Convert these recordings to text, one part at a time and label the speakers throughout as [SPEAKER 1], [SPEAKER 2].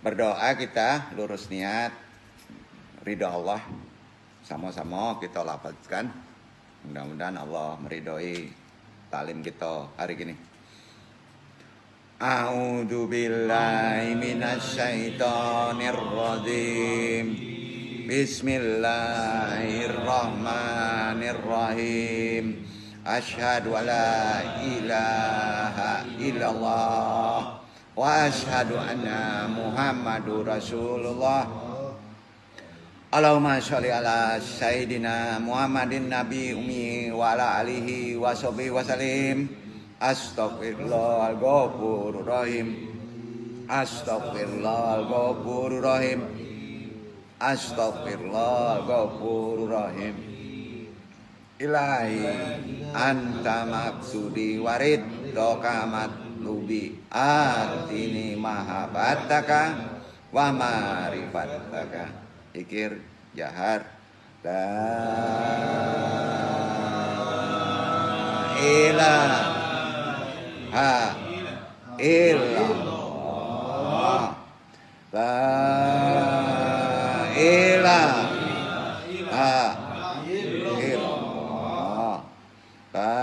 [SPEAKER 1] Berdoa kita lurus niat, ridha Allah sama-sama kita lafazkan. Mudah-mudahan Allah meridhoi talim kita hari ini. A'udzu billahi minasyaitonir rajim. Bismillahirrahmanirrahim. Asyhadu alla ilaha illallah wa asyhadu anna Muhammadur Rasulullah. Allahumma sholli ala sayyidina Muhammadin nabi ummi wa ala alihi wa sahbihi wasallim. Astaghfirullahal ghafurur rahim. Astaghfirullahal ghafurur rahim. Astaghfirullahal ghafurur rahim. Ilahi anta maksudi warid dokamat lubi atini mahabbataka wa marifataka. Zikir jahar la ilaha illallah la ilaha illallah la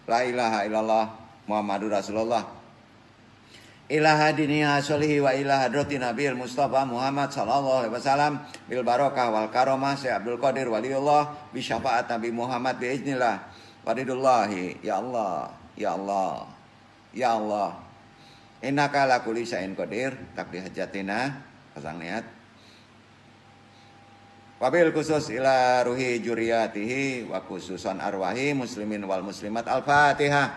[SPEAKER 1] La ilaha illallah Muhammadur Rasulullah. Ilaha diniha solihi wa ilaha droti nabil Mustafa Muhammad sallallahu alaihi wasallam bil barokah wal karomah Syekh Abdul Qadir waliullah bi syafaat Nabi Muhammad bi iznillah waridullahi. Ya Allah, ya Allah, ya Allah, innaka ala kulli syai'in qadir. Takdi hajatina pasang niat. Wabil khusus ila ruhi juriyatihi wa khususan arwahi muslimin wal muslimat. Al-Fatihah.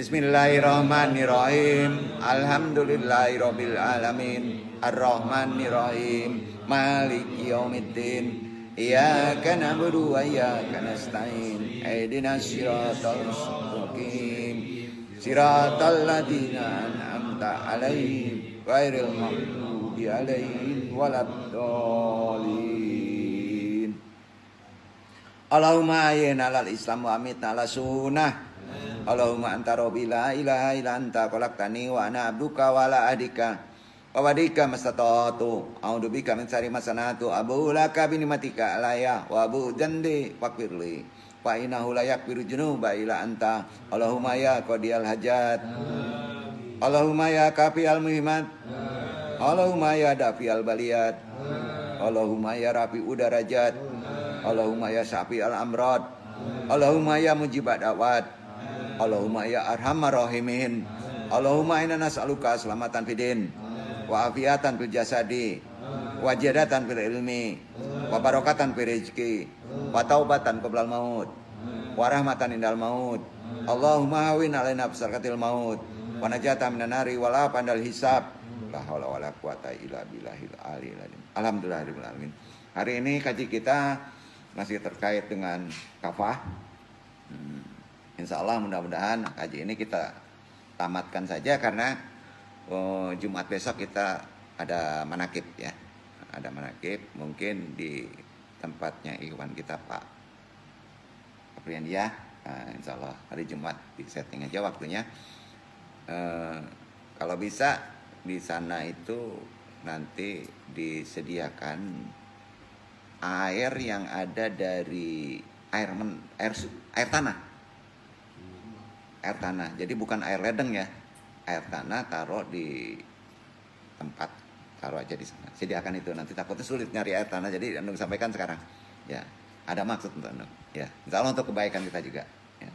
[SPEAKER 1] Bismillahirrahmanirrahim. Alhamdulillahirabbil alamin. Arrahmanirrahim. Maliki yaumiddin. Iyyaka na'budu wa iyyaka nasta'in. Ihdinas siratal mustaqim. Siratal ladzina an'amta 'alaihim ghairil maghdubi 'alaihim waladdallin. Allahumma ayyina 'alal islam wa amitna 'ala sunnah. Allahumma anta rabbi la ilaha illa anta khalaqtani wa ana 'abduka wa la ahdika wa wadika mastata'tu a'udzu bika min syarri ma sana'tu abu laka bi ni'matika alayya wa abu jandi faqfirli fa innahu la yaghfiru dzunuba illa anta. Allahumma ya qadiyal hajat, Allahumma ya kafi'al muhimmat, Allahumma ya dafi'al baliyat, Allahumma ya rafi'u darajat, Allahumma ya syafi'al amrad, Allahumma ya mujibat da'wat, Allahumma ya arhamar rahimin. Allahumma inna nas'aluka selamatan fidin wa afiatan fil jasadi wa jadatan fil ilmi wa barakatan fil rizki wa taubatan qoblal maut wa rahmatan indal maut. Allahumma hawin alaina bisarkatil maut wa najatan minan nari wa la pandal hisab. La haula wala quwata illa billahil aliyil azim. Alhamdulillahirabbil alamin. Hari ini kaji kita masih terkait dengan kafah. Insya Allah mudah-mudahan kaji ini kita tamatkan saja karena Jumat besok kita ada manakib ya. Ada manakib mungkin di tempatnya Ikhwan kita Pak Apriandia. Nah, insya Allah hari Jumat di setting aja waktunya. Kalau bisa di sana itu nanti disediakan air yang ada dari air tanah. Air tanah. Jadi bukan air ledeng ya. Air tanah taruh di tempat, taruh aja di sana. Sediakan itu, nanti takutnya sulit nyari air tanah. Jadi Andung sampaikan sekarang. Ya, ada maksud untuk Andung. Ya, insya Allah untuk kebaikan kita juga. Ya.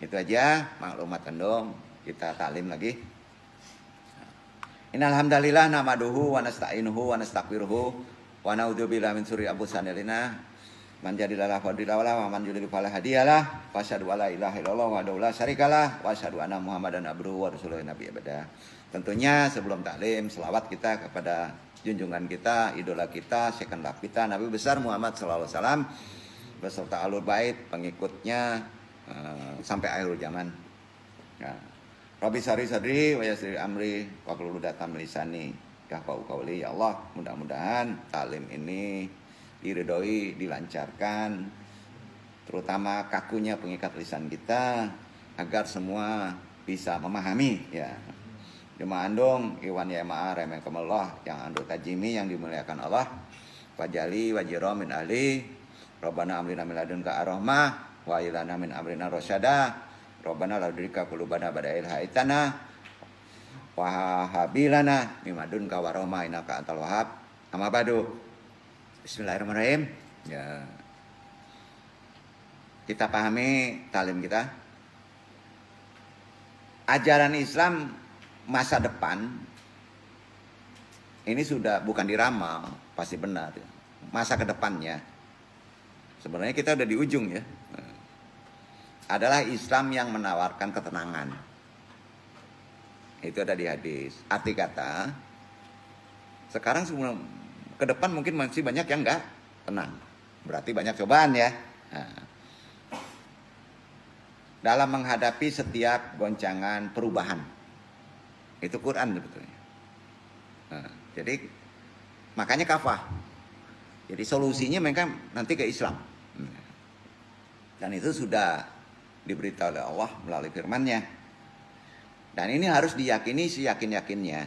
[SPEAKER 1] Itu aja maklumat Andung. Kita taklim lagi. Innalhamdalillah namaduhu wa nasta'inuhu wa nastaghfiruhu wa na'udzubillahi min syururi anfusina man jadilalah fadlilah wa man yudlil fala hadiyalah wa asyhadu alla ilaha illallah wa la syarikalah wa asyhadu anna muhammadan abduhu wa rasuluhu nabi abada. Tentunya sebelum taklim selawat kita kepada junjungan kita, idola kita, second love kita, Nabi besar Muhammad sallallahu alaihi wasallam beserta alur bait pengikutnya sampai akhir zaman. Ya. Rabbi sari sadri wa yassir amri wa qul datam lisani kahfau qauli. Ya Allah, mudah-mudahan taklim ini diridhoi, dilancarkan, terutama kakunya pengikat lisan kita, agar semua bisa memahami ya. Jemaah andong iwan ya ma'a rahimakumullah yang ando tajimi yang dimuliakan Allah. Wajali wajiro min ahli Rabbana amrina min ladunka ar-rahmah wa ilana min amrina rasyada. Rabbana la tudrika qulubana ba'da idh hadaitana wa habilana min ladunka warahmah innaka antal wahhab. Amma ba'du. Bismillahirrahmanirrahim. Ya. Kita pahami talim kita. Ajaran Islam masa depan ini sudah bukan diramal, pasti benar. Masa ke depannya sebenarnya kita udah di ujung ya. Adalah Islam yang menawarkan ketenangan. Itu ada di hadis. Arti kata sekarang sebelum ke depan mungkin masih banyak yang enggak tenang. Berarti banyak cobaan ya. Dalam menghadapi setiap goncangan perubahan. Itu Quran sebetulnya. Jadi makanya kafah. Jadi solusinya mereka nanti ke Islam. Dan itu sudah diberitahu oleh Allah melalui firman-Nya. Dan ini harus diyakini seyakin-yakinnya.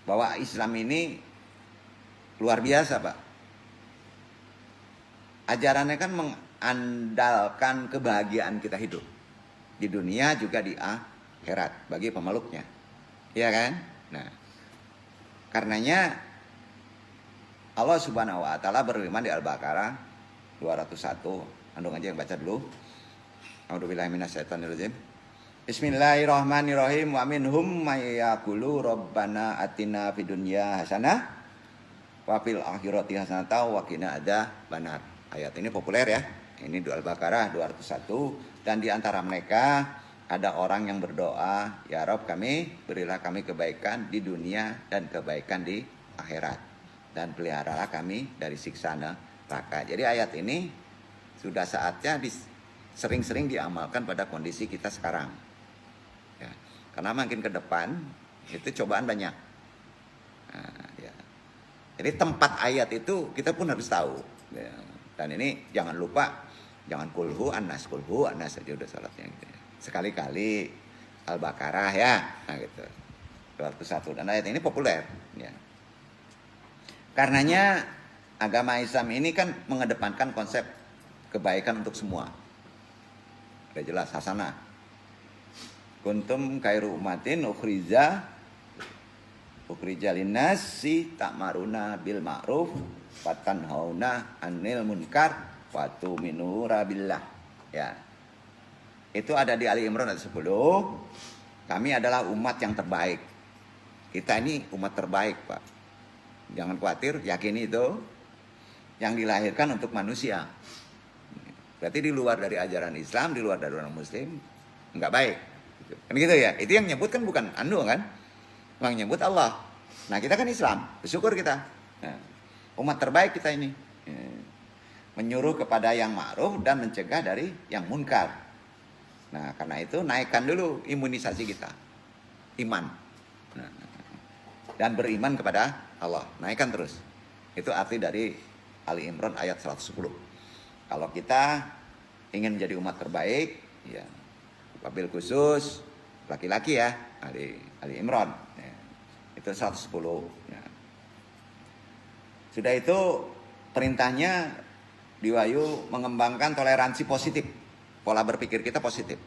[SPEAKER 1] Bahwa Islam ini luar biasa, Pak. Ajarannya kan mengandalkan kebahagiaan kita hidup. Di dunia juga di akhirat bagi pemeluknya. Iya kan? Nah, karenanya Allah Subhanahu wa taala berfirman di Al-Baqarah 201. Andung aja yang baca dulu. A'udzubillahi minasyaitonirrajim. Bismillahirrahmanirrahim. Wa minhum may yaqulu rabbana atina fid dunya hasanah wa fil akhirati hasanah wa qina adzabannar. Ayat ini populer ya. Ini di Al-Baqarah 201. Dan di antara mereka ada orang yang berdoa, ya Rabb kami, berilah kami kebaikan di dunia dan kebaikan di akhirat. Dan peliharalah kami dari siksa neraka. Jadi ayat ini sudah saatnya sering-sering diamalkan pada kondisi kita sekarang. Ya. Karena makin ke depan, itu cobaan banyak. Nah, ya. Jadi tempat ayat itu kita pun harus tahu. Ya. Dan ini jangan lupa. Jangan kulhu anas saja udah salatnya gitu ya. Sekali-kali Al-Baqarah ya. Nah gitu. 201 dan ayat ini populer ya. Karenanya agama Islam ini kan mengedepankan konsep kebaikan untuk semua. Udah jelas hasanah. Kuntum khairu ummatin ukhrija linnasi ta'maruna bil ma'ruf wa tanhauna 'anil munkar Watu minura billah. Ya. Itu ada di Ali Imran ayat 10. Kami adalah umat yang terbaik. Kita ini umat terbaik, Pak. Jangan khawatir, yakini itu yang dilahirkan untuk manusia. Berarti di luar dari ajaran Islam, di luar dari orang muslim enggak baik. Kan gitu ya. Itu yang nyebut kan bukan anu kan? Yang nyebut Allah. Nah, kita kan Islam, bersyukur kita. Nah, umat terbaik kita ini. Menyuruh kepada yang ma'ruf dan mencegah dari yang munkar. Nah, karena itu naikkan dulu imunisasi kita. Iman. Nah, dan beriman kepada Allah. Naikkan terus. Itu arti dari Ali Imran ayat 110. Kalau kita ingin menjadi umat terbaik, ya, wabil khusus laki-laki ya, Ali Imran. Ya, itu 110. Ya. Sudah itu perintahnya Diwayu mengembangkan toleransi positif. Pola berpikir kita positif.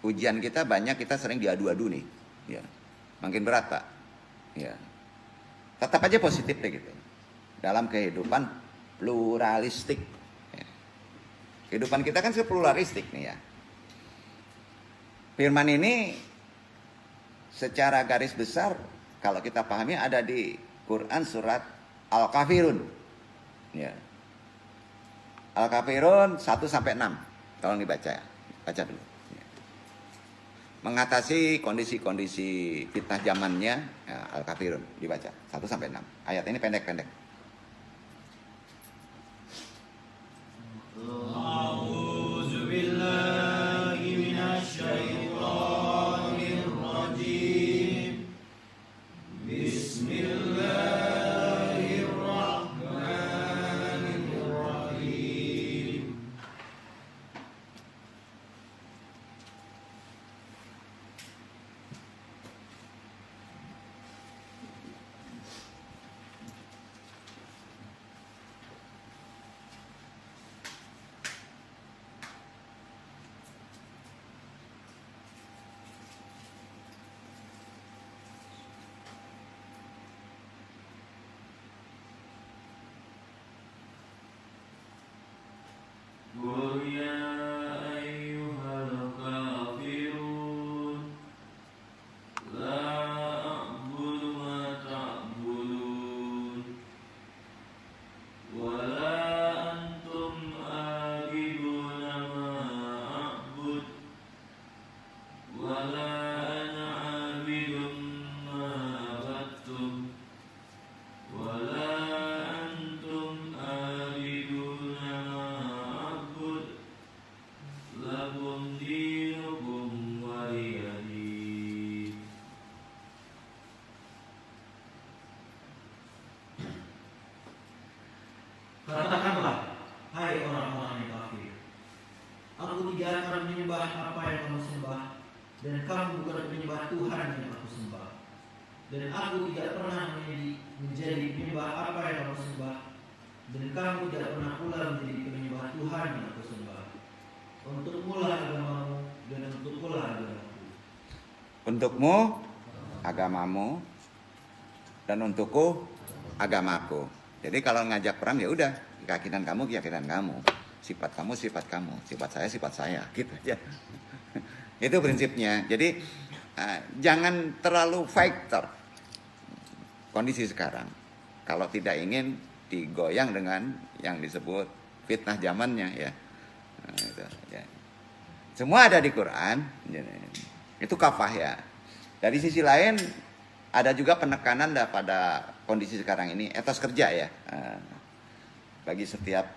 [SPEAKER 1] Ujian kita banyak, kita sering diadu-adu nih. Ya. Makin berat, Pak. Ya. Tetap aja positif deh gitu. Dalam kehidupan pluralistik. Ya. Kehidupan kita kan pluralistik nih ya. Firman ini secara garis besar kalau kita pahami ada di Quran surat Al-Kafirun. Ya. Al-Kafirun 1-6. Tolong dibaca ya. Baca dulu. Mengatasi kondisi-kondisi fitnah zamannya ya, Al-Kafirun dibaca 1-6. Ayat ini pendek-pendek.
[SPEAKER 2] Bismillah aku sembah. Dan aku tidak pernah menjadi penyembah apa yang aku sembah. Dan kamu tidak pernah pula menjadi penyembah Tuhan yang aku sembah. Untukmu lah agamamu dan untukku lah agamaku.
[SPEAKER 1] Untukmu agamamu dan untukku agamaku. Jadi kalau ngajak perang ya udah, keyakinan kamu, sifat kamu, sifat saya, gitu aja. Itu prinsipnya. Jadi jangan terlalu fighter kondisi sekarang. Kalau tidak ingin digoyang dengan yang disebut fitnah zamannya ya. Itu, ya. Semua ada di Quran. Itu kafah ya. Dari sisi lain ada juga penekanan pada kondisi sekarang ini, etos kerja ya. Bagi setiap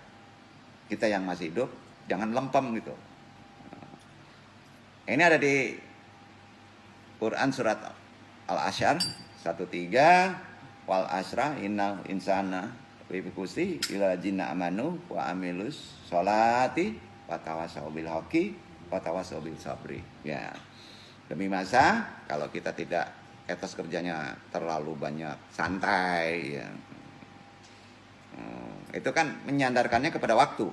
[SPEAKER 1] kita yang masih hidup, jangan lempem gitu. Ini ada di Quran surat Al-Asyr 1:3, wal asra innal insana wibikusi ila jinna amanu wa amilus sholati wa tawasau bil haqi wa tawasau bil sabri. Ya. Demi masa kalau kita tidak etos kerjanya terlalu banyak santai ya. Itu kan menyandarkannya kepada waktu.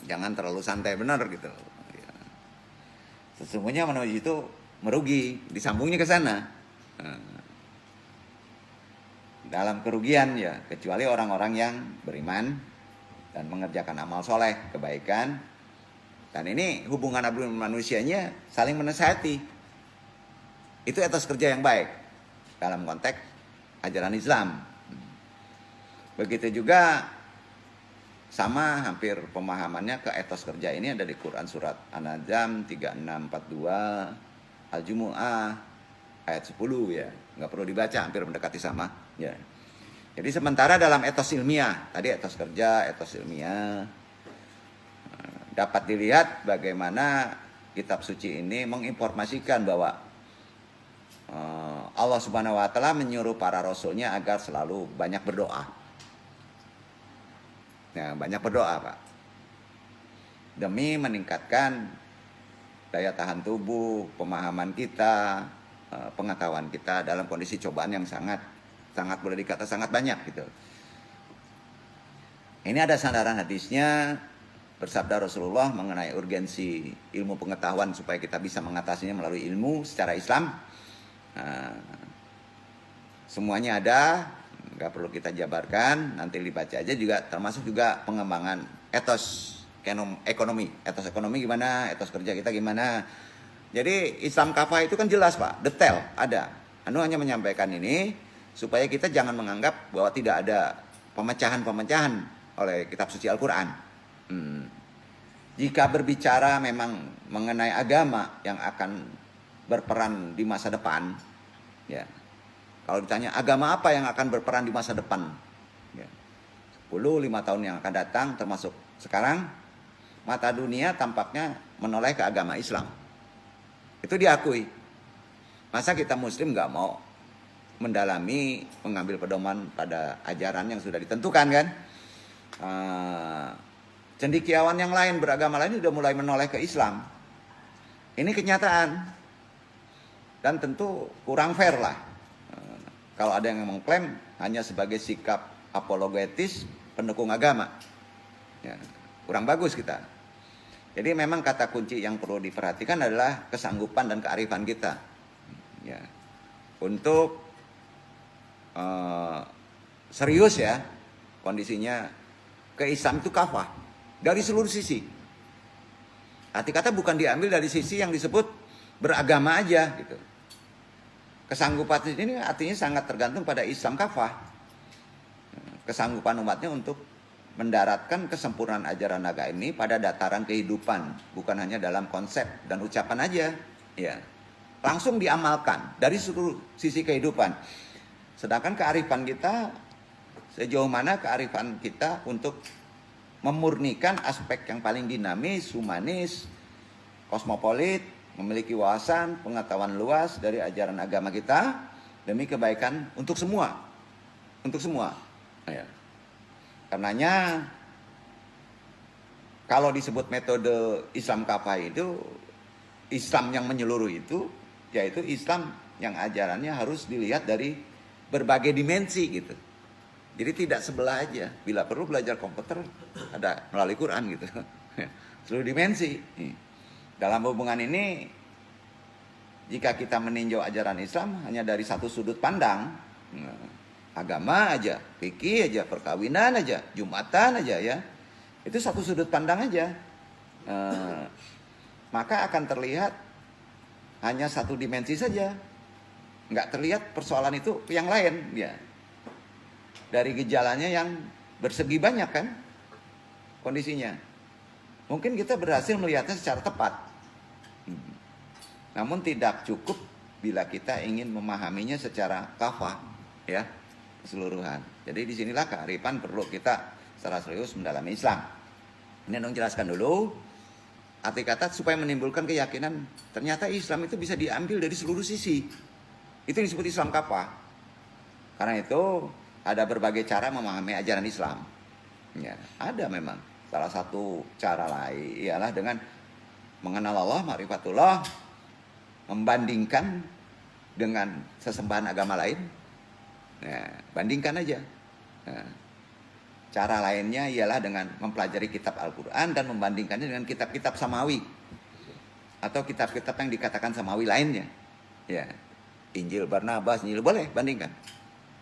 [SPEAKER 1] Jangan terlalu santai benar gitu. Ya. Sesungguhnya menuju itu merugi, disambungnya ke sana. Dalam kerugian ya, kecuali orang-orang yang beriman dan mengerjakan amal soleh, kebaikan. Dan ini hubungan manusianya saling menasihati. Itu etos kerja yang baik dalam konteks ajaran Islam. Begitu juga sama hampir pemahamannya ke etos kerja ini ada di Quran surat An-Najm 3642, Al-Jumu'ah ayat 10 ya. Nggak perlu dibaca, hampir mendekati sama ya. Jadi sementara dalam etos ilmiah, tadi etos kerja, etos ilmiah, dapat dilihat bagaimana kitab suci ini menginformasikan bahwa Allah Subhanahu wa taala menyuruh para rasulnya agar selalu banyak berdoa. Ya, banyak berdoa, Pak. Demi meningkatkan daya tahan tubuh, pemahaman kita, pengetahuan kita dalam kondisi cobaan yang sangat boleh dikata sangat banyak gitu. Ini ada sandaran hadisnya, bersabda Rasulullah mengenai urgensi ilmu pengetahuan supaya kita bisa mengatasinya melalui ilmu secara Islam. Semuanya ada, nggak perlu kita jabarkan, nanti dibaca aja juga, termasuk juga pengembangan etos ekonomi. Etos ekonomi gimana, etos kerja kita gimana. Jadi Islam kafah itu kan jelas Pak, detail ada. Anu hanya menyampaikan ini supaya kita jangan menganggap bahwa tidak ada pemecahan-pemecahan oleh kitab suci Al-Quran. Jika berbicara memang mengenai agama yang akan berperan di masa depan, ya. Kalau ditanya agama apa yang akan berperan di masa depan, ya, 10-5 tahun yang akan datang, termasuk sekarang, mata dunia tampaknya menoleh ke agama Islam. Itu diakui. Masa kita Muslim nggak mau mendalami, mengambil pedoman pada ajaran yang sudah ditentukan kan? Cendekiawan yang lain, beragama lain sudah mulai menoleh ke Islam. Ini kenyataan. Dan tentu kurang fair lah. Kalau ada yang mengklaim hanya sebagai sikap apologetis pendukung agama. Ya, kurang bagus kita. Jadi memang kata kunci yang perlu diperhatikan adalah kesanggupan dan kearifan kita. Ya, untuk serius ya kondisinya ke Islam itu kafah. Dari seluruh sisi. Arti kata bukan diambil dari sisi yang disebut beragama aja gitu. Kesanggupan ini artinya sangat tergantung pada Islam kafah. Kesanggupan umatnya untuk mendaratkan kesempurnaan ajaran agama ini pada dataran kehidupan, bukan hanya dalam konsep dan ucapan aja, ya. Langsung diamalkan dari seluruh sisi kehidupan. Sedangkan kearifan kita, sejauh mana kearifan kita untuk memurnikan aspek yang paling dinamis, humanis, kosmopolit, memiliki wawasan, pengetahuan luas dari ajaran agama kita demi kebaikan untuk semua. Untuk semua. Ya. Karenanya kalau disebut metode Islam kafah itu, Islam yang menyeluruh itu yaitu Islam yang ajarannya harus dilihat dari berbagai dimensi gitu. Jadi tidak sebelah aja. Bila perlu belajar komputer ada melalui Quran gitu. Seluruh dimensi. Dalam hubungan ini, jika kita meninjau ajaran Islam hanya dari satu sudut pandang, agama aja, fikih aja, perkawinan aja, Jumatan aja ya, itu satu sudut pandang aja, maka akan terlihat hanya satu dimensi saja, nggak terlihat persoalan itu yang lain ya. Dari gejalanya yang bersegi banyak kan kondisinya, mungkin kita berhasil melihatnya secara tepat. Namun tidak cukup bila kita ingin memahaminya secara kafah, ya, keseluruhan. Jadi disinilah kearifan perlu kita secara serius mendalami Islam. Ini dong jelaskan dulu arti kata supaya menimbulkan keyakinan ternyata Islam itu bisa diambil dari seluruh sisi. Itu disebut Islam kafah. Karena itu ada berbagai cara memahami ajaran Islam. Ya, ada memang. Salah satu cara lain ialah dengan mengenal Allah, ma'rifatullah, membandingkan dengan sesembahan agama lain. Nah, bandingkan aja. Nah, cara lainnya ialah dengan mempelajari kitab Al-Quran dan membandingkannya dengan kitab-kitab Samawi atau kitab-kitab yang dikatakan Samawi lainnya. Ya, Injil Barnabas, Injil boleh bandingkan.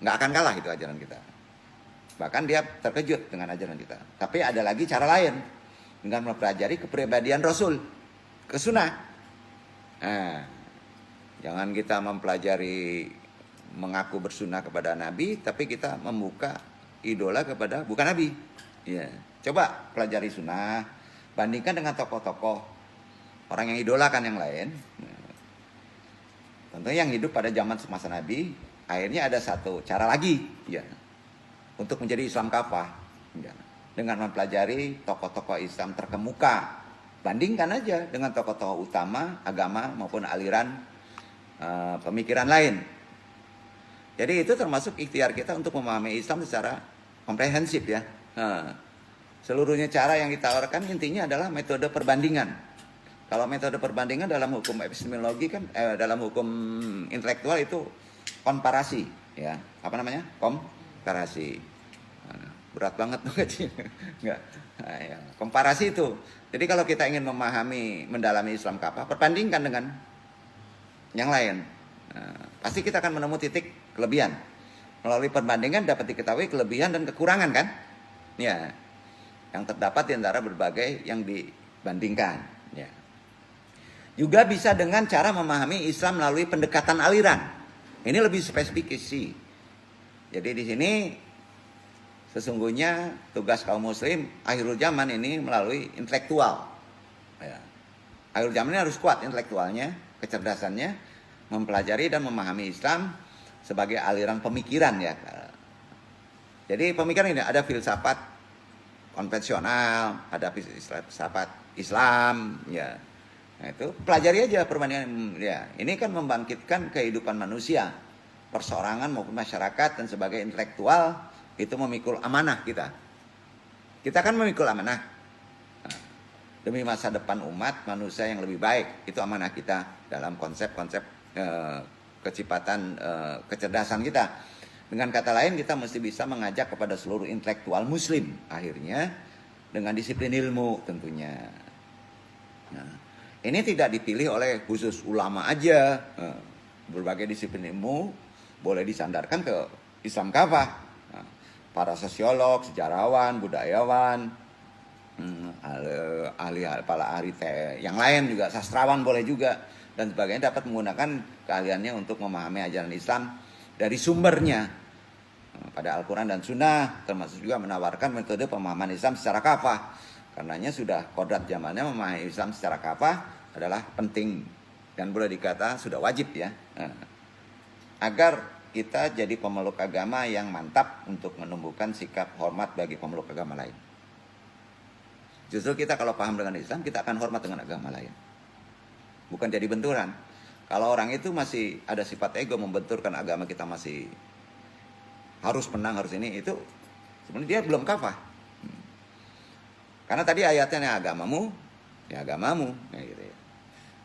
[SPEAKER 1] Nggak akan kalah itu ajaran kita. Bahkan dia terkejut dengan ajaran kita. Tapi ada lagi cara lain dengan mempelajari kepribadian Rasul, ke sunnah. Nah, jangan kita mempelajari mengaku bersunnah kepada Nabi, tapi kita membuka idola kepada bukan Nabi. Ya, coba pelajari sunnah, bandingkan dengan tokoh-tokoh orang yang idolakan yang lain. Nah, tentunya yang hidup pada zaman semasa Nabi, akhirnya ada satu cara lagi, ya, untuk menjadi Islam kafah, ya, dengan mempelajari tokoh-tokoh Islam terkemuka. Bandingkan aja dengan tokoh-tokoh utama agama maupun aliran pemikiran lain. Jadi itu termasuk ikhtiar kita untuk memahami Islam secara komprehensif ya. Seluruhnya cara yang kita tawarkan intinya adalah metode perbandingan. Kalau metode perbandingan dalam hukum epistemologi kan, dalam hukum intelektual itu komparasi, ya. Apa namanya? Komparasi. Berat banget tuh enggak. Nah, ya. Komparasi itu. Jadi kalau kita ingin memahami, mendalami Islam kafah, perbandingkan dengan yang lain. Pasti kita akan menemukan titik kelebihan. Melalui perbandingan dapat diketahui kelebihan dan kekurangan kan? Ya. Yang terdapat di antara berbagai yang dibandingkan, ya. Juga bisa dengan cara memahami Islam melalui pendekatan aliran. Ini lebih spesifik sih. Jadi di sini sesungguhnya tugas kaum muslim akhirul zaman ini melalui intelektual. Ya. Akhirul zaman ini harus kuat intelektualnya, kecerdasannya, mempelajari dan memahami Islam sebagai aliran pemikiran ya. Jadi pemikiran ini ada filsafat konvensional, ada filsafat Islam, ya. Nah itu pelajari aja perbandingan ya. Ini kan membangkitkan kehidupan manusia, perseorangan maupun masyarakat dan sebagai intelektual itu memikul amanah kita. Kita kan memikul amanah demi masa depan umat manusia yang lebih baik. Itu amanah kita dalam konsep-konsep kecepatan kecerdasan kita. Dengan kata lain kita mesti bisa mengajak kepada seluruh intelektual muslim akhirnya dengan disiplin ilmu tentunya. Nah, ini tidak dipilih oleh khusus ulama aja. Berbagai disiplin ilmu boleh disandarkan ke Islam kafah. Para sosiolog, sejarawan, budayawan, ahli yang lain juga, sastrawan boleh juga dan sebagainya dapat menggunakan keahliannya untuk memahami ajaran Islam dari sumbernya pada Al-Quran dan Sunnah, termasuk juga menawarkan metode pemahaman Islam secara kafah. Karenanya sudah kodrat zamannya memahami Islam secara kafah adalah penting dan boleh dikata sudah wajib ya, agar kita jadi pemeluk agama yang mantap untuk menumbuhkan sikap hormat bagi pemeluk agama lain. Justru kita kalau paham dengan Islam, kita akan hormat dengan agama lain. Bukan jadi benturan. Kalau orang itu masih ada sifat ego membenturkan agama kita masih harus menang, harus ini, itu sebenarnya dia belum kafah. Karena tadi ayatnya agamamu, ya agamamu. Ya gitu ya.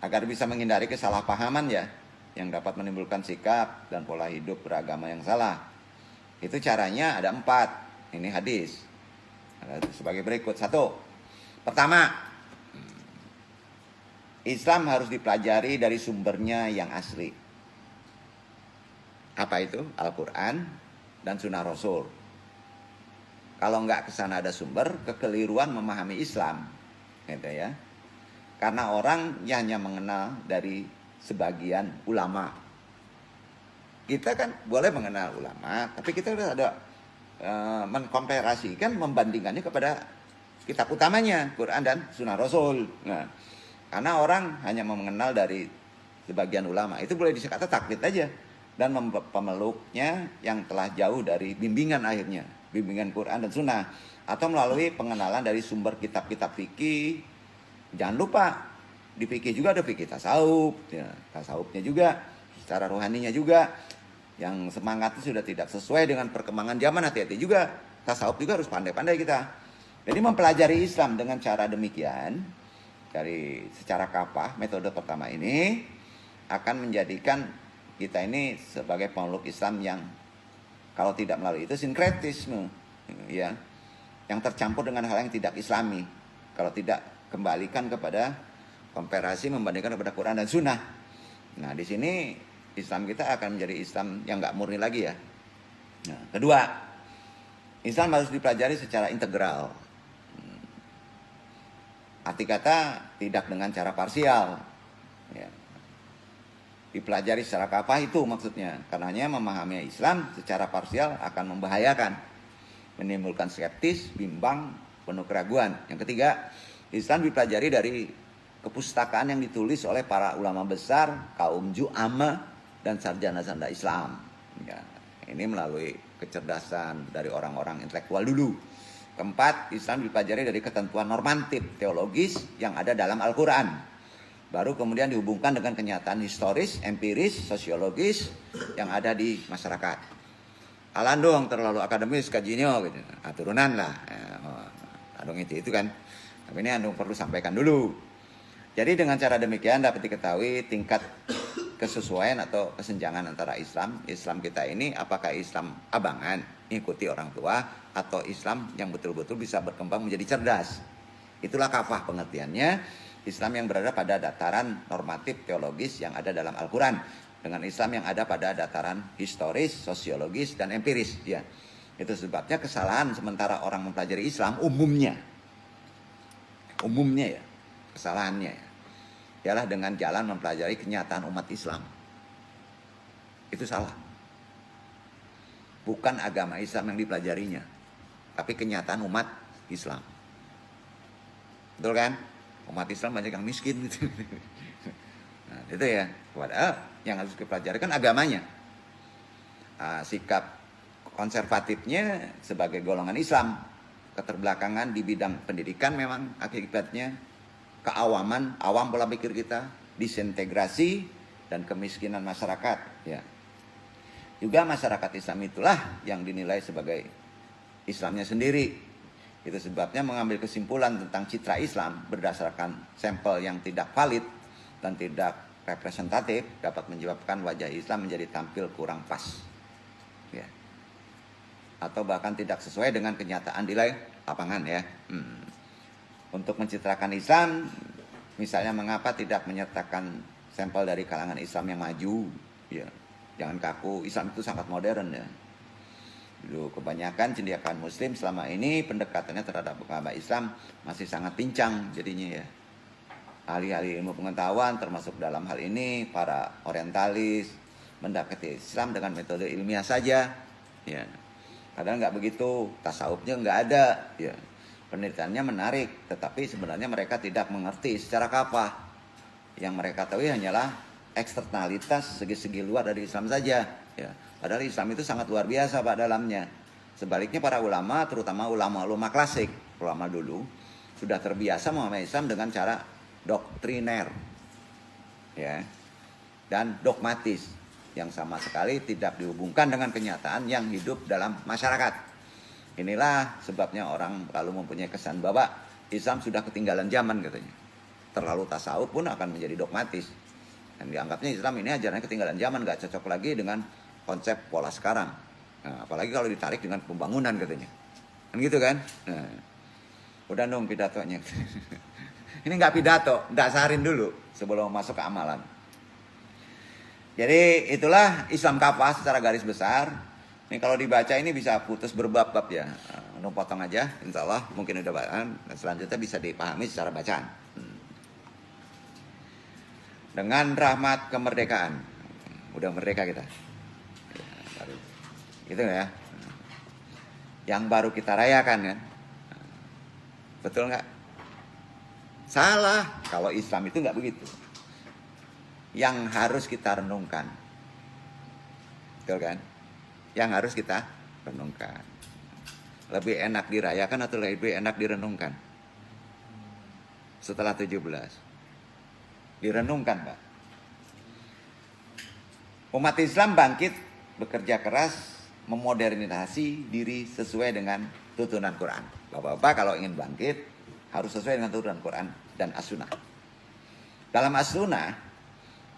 [SPEAKER 1] Agar bisa menghindari kesalahpahaman ya. yang dapat menimbulkan sikap dan pola hidup beragama yang salah. Itu caranya ada 4. Ini hadis. Sebagai berikut. 1. Pertama, Islam harus dipelajari dari sumbernya yang asli. Apa itu? Al-Quran dan Sunnah Rasul. Kalau nggak ke sana ada sumber, kekeliruan memahami Islam, gitu ya. Karena orang hanya mengenal dari sebagian ulama. Kita kan boleh mengenal ulama, tapi kita harus ada mengkomparasikan, membandingkannya kepada kitab utamanya, Quran dan Sunnah Rasul. Nah, karena orang hanya mengenal dari sebagian ulama, itu boleh dikata taklid aja. Dan pemeluknya yang telah jauh dari bimbingan akhirnya, bimbingan Quran dan Sunnah. Atau melalui pengenalan dari sumber kitab-kitab fikih. Jangan lupa, di fikih juga ada fikih tasawuf. Ya, tasawufnya juga, secara rohaninya juga. Yang semangatnya sudah tidak sesuai dengan perkembangan zaman, hati-hati juga. Tasawuf juga harus pandai-pandai kita. Jadi mempelajari Islam dengan cara demikian, dari secara kafah, metode pertama ini akan menjadikan kita ini sebagai pemeluk Islam yang kalau tidak melalui itu sinkretisme, ya, yang tercampur dengan hal yang tidak Islami. Kalau tidak kembalikan kepada komparasi, membandingkan kepada Quran dan Sunnah. Nah, di sini Islam kita akan menjadi Islam yang nggak murni lagi ya. Nah, kedua, Islam harus dipelajari secara integral. Arti kata tidak dengan cara parsial. Ya. Dipelajari secara kafah itu maksudnya. Karenanya memahami Islam secara parsial akan membahayakan, menimbulkan skeptis, bimbang, penuh keraguan. Yang ketiga, Islam dipelajari dari kepustakaan yang ditulis oleh para ulama besar, kaum ju'ama, dan sarjana-sarjana Islam. Ya, ini melalui kecerdasan dari orang-orang intelektual dulu. Keempat, Islam dipelajari dari ketentuan normatif teologis yang ada dalam Al-Quran. Baru kemudian dihubungkan dengan kenyataan historis, empiris, sosiologis yang ada di masyarakat. Alan dong terlalu akademis kajinya gitu. Turunan lah. Adong itu kan. Tapi ini Andung perlu sampaikan dulu. Jadi dengan cara demikian dapat diketahui tingkat kesesuaian atau kesenjangan antara Islam kita ini, apakah Islam abangan, ikuti orang tua, atau Islam yang betul-betul bisa berkembang menjadi cerdas. Itulah kafah pengertiannya, Islam yang berada pada dataran normatif teologis yang ada dalam Al-Quran, dengan Islam yang ada pada dataran historis, sosiologis, dan empiris. Ya. Itu sebabnya kesalahan sementara orang mempelajari Islam umumnya ya, kesalahannya ya, ialah dengan jalan mempelajari kenyataan umat Islam. Itu salah. Bukan agama Islam yang dipelajarinya, tapi kenyataan umat Islam. Betul kan? Umat Islam banyak yang miskin gitu. Nah, itu ya. Padahal yang harus dipelajari kan agamanya. Sikap konservatifnya sebagai golongan Islam, keterbelakangan di bidang pendidikan memang akibatnya keawaman, awam pola pikir kita, disintegrasi dan kemiskinan masyarakat. Ya. Juga masyarakat Islam itulah yang dinilai sebagai Islamnya sendiri. Itu sebabnya mengambil kesimpulan tentang citra Islam berdasarkan sampel yang tidak valid dan tidak representatif dapat menyebabkan wajah Islam menjadi tampil kurang pas. Ya. Atau bahkan tidak sesuai dengan kenyataan di lapangan ya. Untuk mencitrakan Islam, misalnya mengapa tidak menyertakan sampel dari kalangan Islam yang maju, ya. Jangan kaku, Islam itu sangat modern ya. Dulu kebanyakan cendekiawan Muslim selama ini pendekatannya terhadap agama Islam masih sangat pincang jadinya ya. Ahli-ahli ilmu pengetahuan termasuk dalam hal ini para orientalis mendekati Islam dengan metode ilmiah saja, ya. Kadang nggak begitu, tasawufnya nggak ada, ya. Penelitiannya menarik, tetapi sebenarnya mereka tidak mengerti secara kafah. Yang mereka tahu hanyalah eksternalitas segi-segi luar dari Islam saja, ya. Padahal Islam itu sangat luar biasa Pak dalamnya. Sebaliknya para ulama, terutama ulama-ulama klasik, ulama dulu, sudah terbiasa memahami Islam dengan cara doktriner, ya, dan dogmatis yang sama sekali tidak dihubungkan dengan kenyataan yang hidup dalam masyarakat. Inilah sebabnya orang lalu mempunyai kesan bahwa Islam sudah ketinggalan zaman katanya. Terlalu tasawuf pun akan menjadi dogmatis. Dan dianggapnya Islam ini ajarannya ketinggalan zaman, nggak cocok lagi dengan konsep pola sekarang. Nah, apalagi kalau ditarik dengan pembangunan katanya. Kan gitu kan? Nah, udah dong pidatonya. Ini nggak pidato, dasarin dulu sebelum masuk ke amalan. Jadi itulah Islam kafah secara garis besar. Ini kalau dibaca ini bisa putus berbab-bab ya. Nah, potong aja, insya Allah mungkin udah bacaan. Selanjutnya bisa dipahami secara bacaan. Dengan rahmat kemerdekaan, udah merdeka kita. Ya, baru. Itu ya. Yang baru kita rayakan kan. Betul nggak? Salah kalau Islam itu nggak begitu. Yang harus kita renungkan. Betul kan? Yang harus kita renungkan. Lebih enak dirayakan atau lebih enak direnungkan? Setelah 17. Direnungkan, Pak. Umat Islam bangkit, bekerja keras, memodernisasi diri sesuai dengan tuntunan Quran. Bapak-bapak kalau ingin bangkit, harus sesuai dengan tuntunan Quran dan As-Sunnah. Dalam As-Sunnah,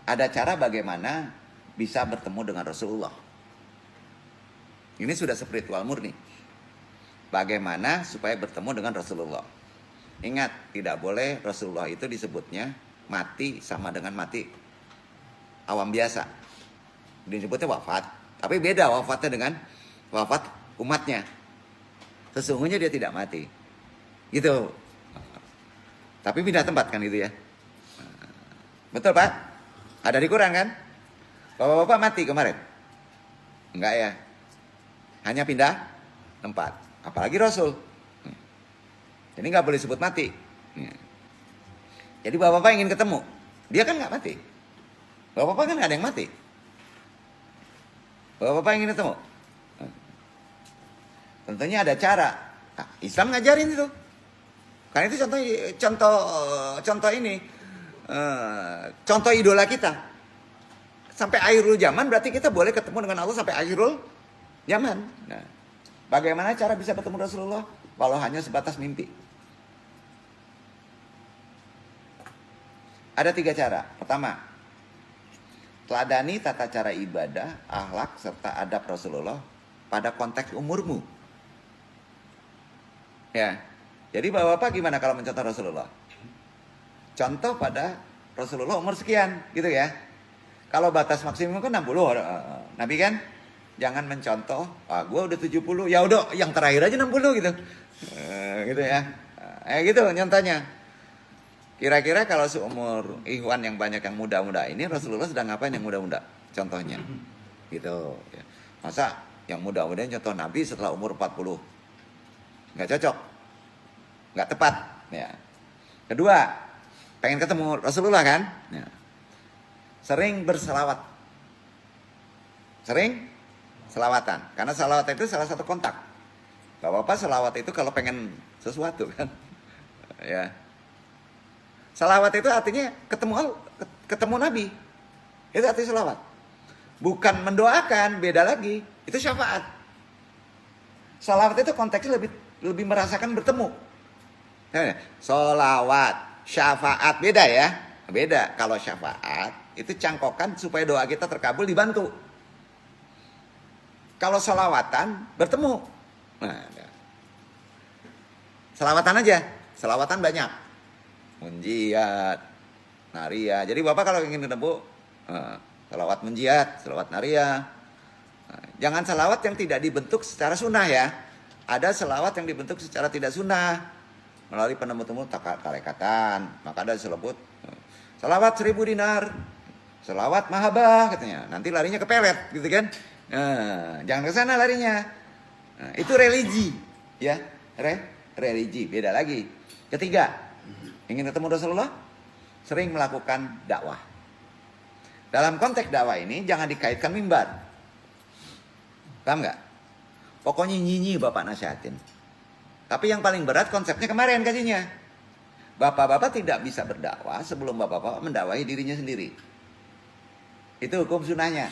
[SPEAKER 1] ada cara bagaimana bisa bertemu dengan Rasulullah. Ini sudah spiritual murni. Bagaimana supaya bertemu dengan Rasulullah. Ingat, tidak boleh Rasulullah itu disebutnya mati sama dengan mati awam biasa. Disebutnya wafat. Tapi beda wafatnya dengan wafat umatnya. Sesungguhnya dia tidak mati. Gitu. Tapi pindah tempat kan itu ya. Betul Pak? Ada di Quran kan? Bapak-bapak mati kemarin? Enggak ya. Hanya pindah tempat. Apalagi Rasul. Jadi nggak boleh sebut mati. Jadi bapak-bapak ingin ketemu. Dia kan nggak mati. Bapak-bapak kan nggak ada yang mati. Bapak-bapak ingin ketemu. Tentunya ada cara. Nah, Islam ngajarin itu. Karena itu contoh ini. Contoh idola kita. Sampai akhirul zaman berarti kita boleh ketemu dengan Allah sampai akhirul zaman. Nah, bagaimana cara bisa bertemu Rasulullah? Walau hanya sebatas mimpi. Ada 3 cara. Pertama, teladani tata cara ibadah, akhlak, serta adab Rasulullah pada konteks umurmu. Ya, jadi bapak-bapak gimana kalau mencontoh Rasulullah? Contoh pada Rasulullah umur sekian, gitu ya. Kalau batas maksimum kan 60. Nabi kan jangan mencontoh, gue udah 70, ya udah yang terakhir aja 60 gitu. Gitu ya. Gitu contohnya. Kira-kira kalau seumur Ikhwan yang banyak yang muda-muda ini, Rasulullah sedang ngapain yang muda-muda? Contohnya. Gitu. Masa yang muda-muda contoh Nabi setelah umur 40? Nggak cocok. Nggak tepat. Ya. Kedua, pengen ketemu Rasulullah kan? Ya. Sering berselawat. Sering selawatan. Karena selawat itu salah satu kontak. Bapak-bapak selawat itu kalau pengen sesuatu kan. Ya. Selawat itu artinya ketemu Nabi. Itu arti selawat. Bukan mendoakan, beda lagi. Itu syafaat. Selawat itu konteksnya lebih merasakan bertemu. Selawat, syafaat beda ya. Beda. Kalau syafaat itu cangkokan supaya doa kita terkabul, dibantu. Kalau selawatan bertemu. Nah, selawatan aja. Selawatan banyak. Munjiat, naria. Jadi bapak kalau ingin ketemu, selawat munjiat, selawat naria. Jangan selawat yang tidak dibentuk secara sunnah ya. Ada selawat yang dibentuk secara tidak sunnah. Melalui penemu-temu tarekatan. Maka ada selebut selawat 1000 dinar. Selawat mahabah katanya. Nanti larinya ke pelet gitu kan. Jangan ke sana larinya. Itu religi. Ya, religi. Beda lagi. Ketiga, ingin ketemu Rasulullah, sering melakukan dakwah. Dalam konteks dakwah ini jangan dikaitkan mimbar. Paham nggak? Pokoknya nyinyi bapak nasihatin. Tapi yang paling berat konsepnya kemarin kasihnya. Bapak-bapak tidak bisa berdakwah sebelum bapak-bapak mendakwahi dirinya sendiri. Itu hukum sunnahnya.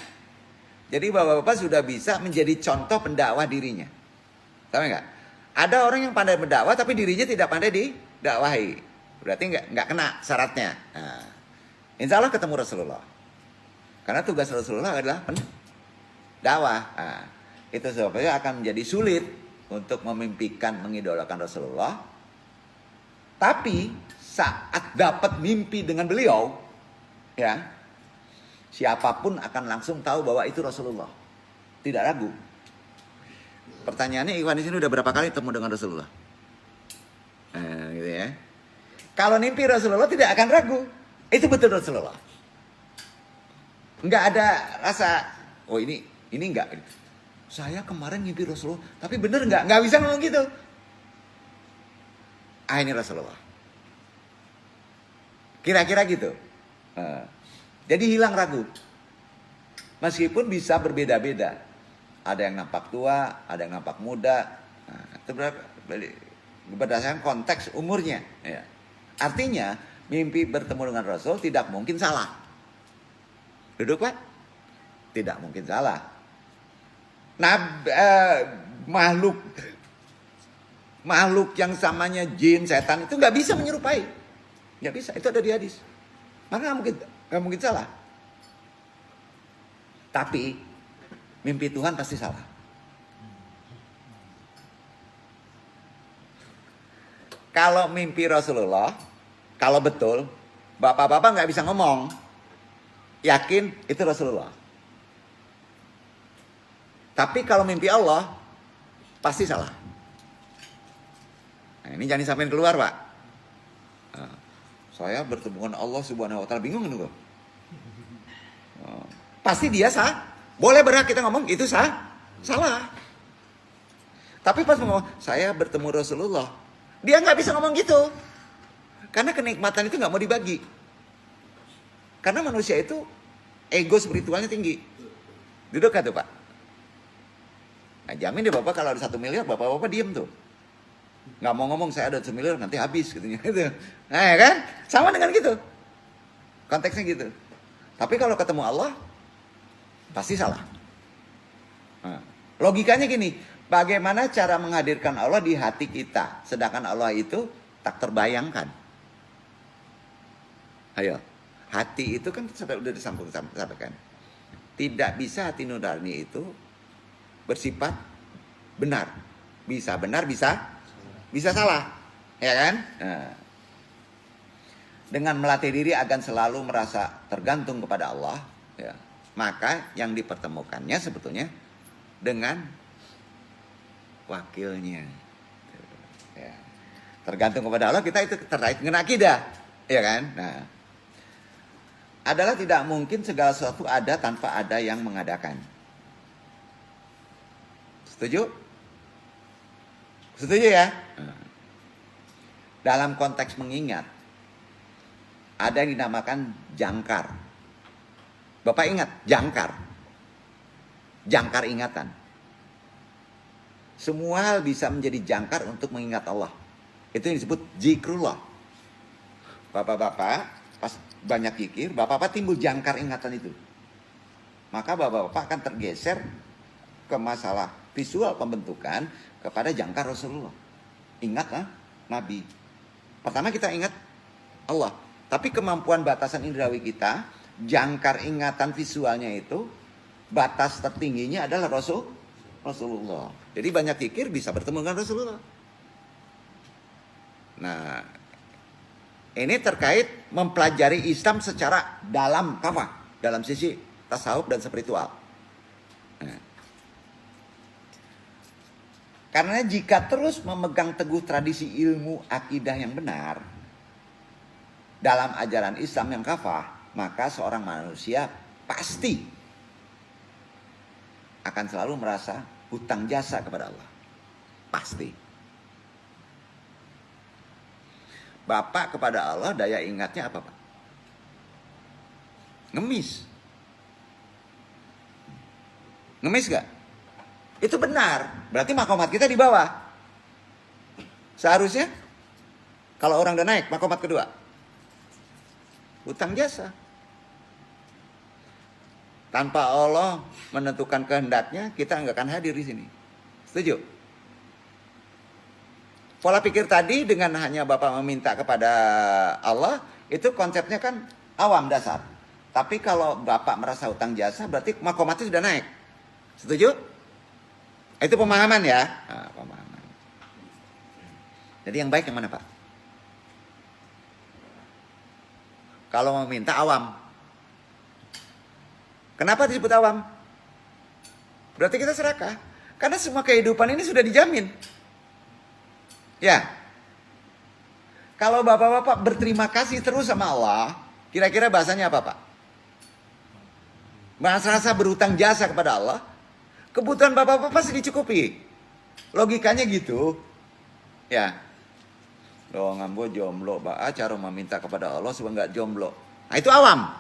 [SPEAKER 1] Jadi bapak-bapak sudah bisa menjadi contoh pendakwah dirinya. Tahu nggak? Ada orang yang pandai berdakwah tapi dirinya tidak pandai didakwahi. Berarti nggak kena syaratnya. Nah, insya Allah ketemu Rasulullah. Karena tugas Rasulullah adalah dakwah. Nah, itu sebabnya akan menjadi sulit untuk memimpikan, mengidolakan Rasulullah. Tapi saat dapat mimpi dengan beliau, ya, siapapun akan langsung tahu bahwa itu Rasulullah. Tidak ragu. Pertanyaannya, Ikhwan di sini udah berapa kali ketemu dengan Rasulullah? Gitu ya. Kalau mimpi Rasulullah tidak akan ragu. Itu betul Rasulullah. Enggak ada rasa, oh ini enggak. Saya kemarin mimpi Rasulullah, tapi bener enggak? Enggak bisa ngomong gitu. Ini Rasulullah. Kira-kira gitu. Jadi hilang ragu. Meskipun bisa berbeda-beda. Ada yang nampak tua, ada yang nampak muda. Itu berdasarkan konteks umurnya. Ya. Artinya, mimpi bertemu dengan Rasul tidak mungkin salah. Duduk, Pak? Tidak mungkin salah. Nah, makhluk yang samanya jin, setan itu nggak bisa menyerupai, nggak bisa. Itu ada di hadis. Maka nggak mungkin salah. Tapi mimpi Tuhan pasti salah. Kalau mimpi Rasulullah, kalau betul, bapak-bapak nggak bisa ngomong, yakin itu Rasulullah. Tapi kalau mimpi Allah, pasti salah. Nah, ini jangan disampaikan keluar, Pak. Saya bertemu dengan Allah Subhanahu wa Ta'ala, bingung kan gue? Pasti dia sah. Boleh berhak kita ngomong itu salah. Tapi pas ngomong saya bertemu Rasulullah, dia nggak bisa ngomong gitu. Karena kenikmatan itu nggak mau dibagi. Karena manusia itu ego spiritualnya tinggi. Duduk kan tuh, Pak? Nah, jamin deh Bapak kalau ada 1 miliar, Bapak-bapak diem tuh. Nggak mau ngomong saya ada 1 miliar nanti habis gitu. Nah ya kan? Sama dengan gitu. Konteksnya gitu. Tapi kalau ketemu Allah, pasti salah. Nah, logikanya gini, bagaimana cara menghadirkan Allah di hati kita, sedangkan Allah itu tak terbayangkan. Ayo, hati itu kan sudah disampaikan. Tidak bisa hati nurani itu bersifat benar. Bisa benar, bisa salah. Ya kan? Nah, dengan melatih diri akan selalu merasa tergantung kepada Allah, ya. Maka yang dipertemukannya sebetulnya dengan wakilnya. Ya. Tergantung kepada Allah, kita itu terkait dengan akidah. Ya kan? Nah, adalah tidak mungkin segala sesuatu ada tanpa ada yang mengadakan. Setuju? Setuju ya? Dalam konteks mengingat, ada yang dinamakan jangkar. Bapak ingat, jangkar. Jangkar ingatan. Semua hal bisa menjadi jangkar untuk mengingat Allah. Itu yang disebut zikrullah. Bapak-bapak, pas banyak zikir, bapak-bapak timbul jangkar ingatan itu. Maka bapak-bapak akan tergeser ke masalah visual pembentukan kepada jangkar Rasulullah. Ingatlah Nabi. Pertama kita ingat Allah. Tapi kemampuan batasan indrawi kita, jangkar ingatan visualnya itu, batas tertingginya adalah Rasulullah. Jadi banyak zikir bisa bertemu dengan Rasulullah. Nah, ini terkait mempelajari Islam secara dalam kafah, dalam sisi tasawuf dan spiritual. Nah, karena jika terus memegang teguh tradisi ilmu akidah yang benar dalam ajaran Islam yang kafah, maka seorang manusia pasti akan selalu merasa hutang jasa kepada Allah. Pasti. Bapak kepada Allah daya ingatnya apa, Pak? Ngemis. Ngemis gak? Itu benar. Berarti makomat kita di bawah. Seharusnya kalau orang udah naik makomat kedua, hutang jasa. Tanpa Allah menentukan kehendaknya, kita nggak akan hadir di sini. Setuju? Pola pikir tadi dengan hanya Bapak meminta kepada Allah, itu konsepnya kan awam dasar. Tapi kalau Bapak merasa hutang jasa, berarti makomatnya sudah naik. Setuju? Itu pemahaman ya. Nah, pemahaman. Jadi yang baik yang mana Pak? Kalau mau minta awam. Kenapa disebut awam? Berarti kita serakah. Karena semua kehidupan ini sudah dijamin. Ya. Kalau bapak-bapak berterima kasih terus sama Allah, kira-kira bahasanya apa Pak? Rasa berhutang jasa kepada Allah, kebutuhan bapak-bapak pasti dicukupi. Logikanya gitu. Ya. Loh ngambo jomblo, Pak, cara meminta kepada Allah supaya nggak jomblo. Nah itu awam.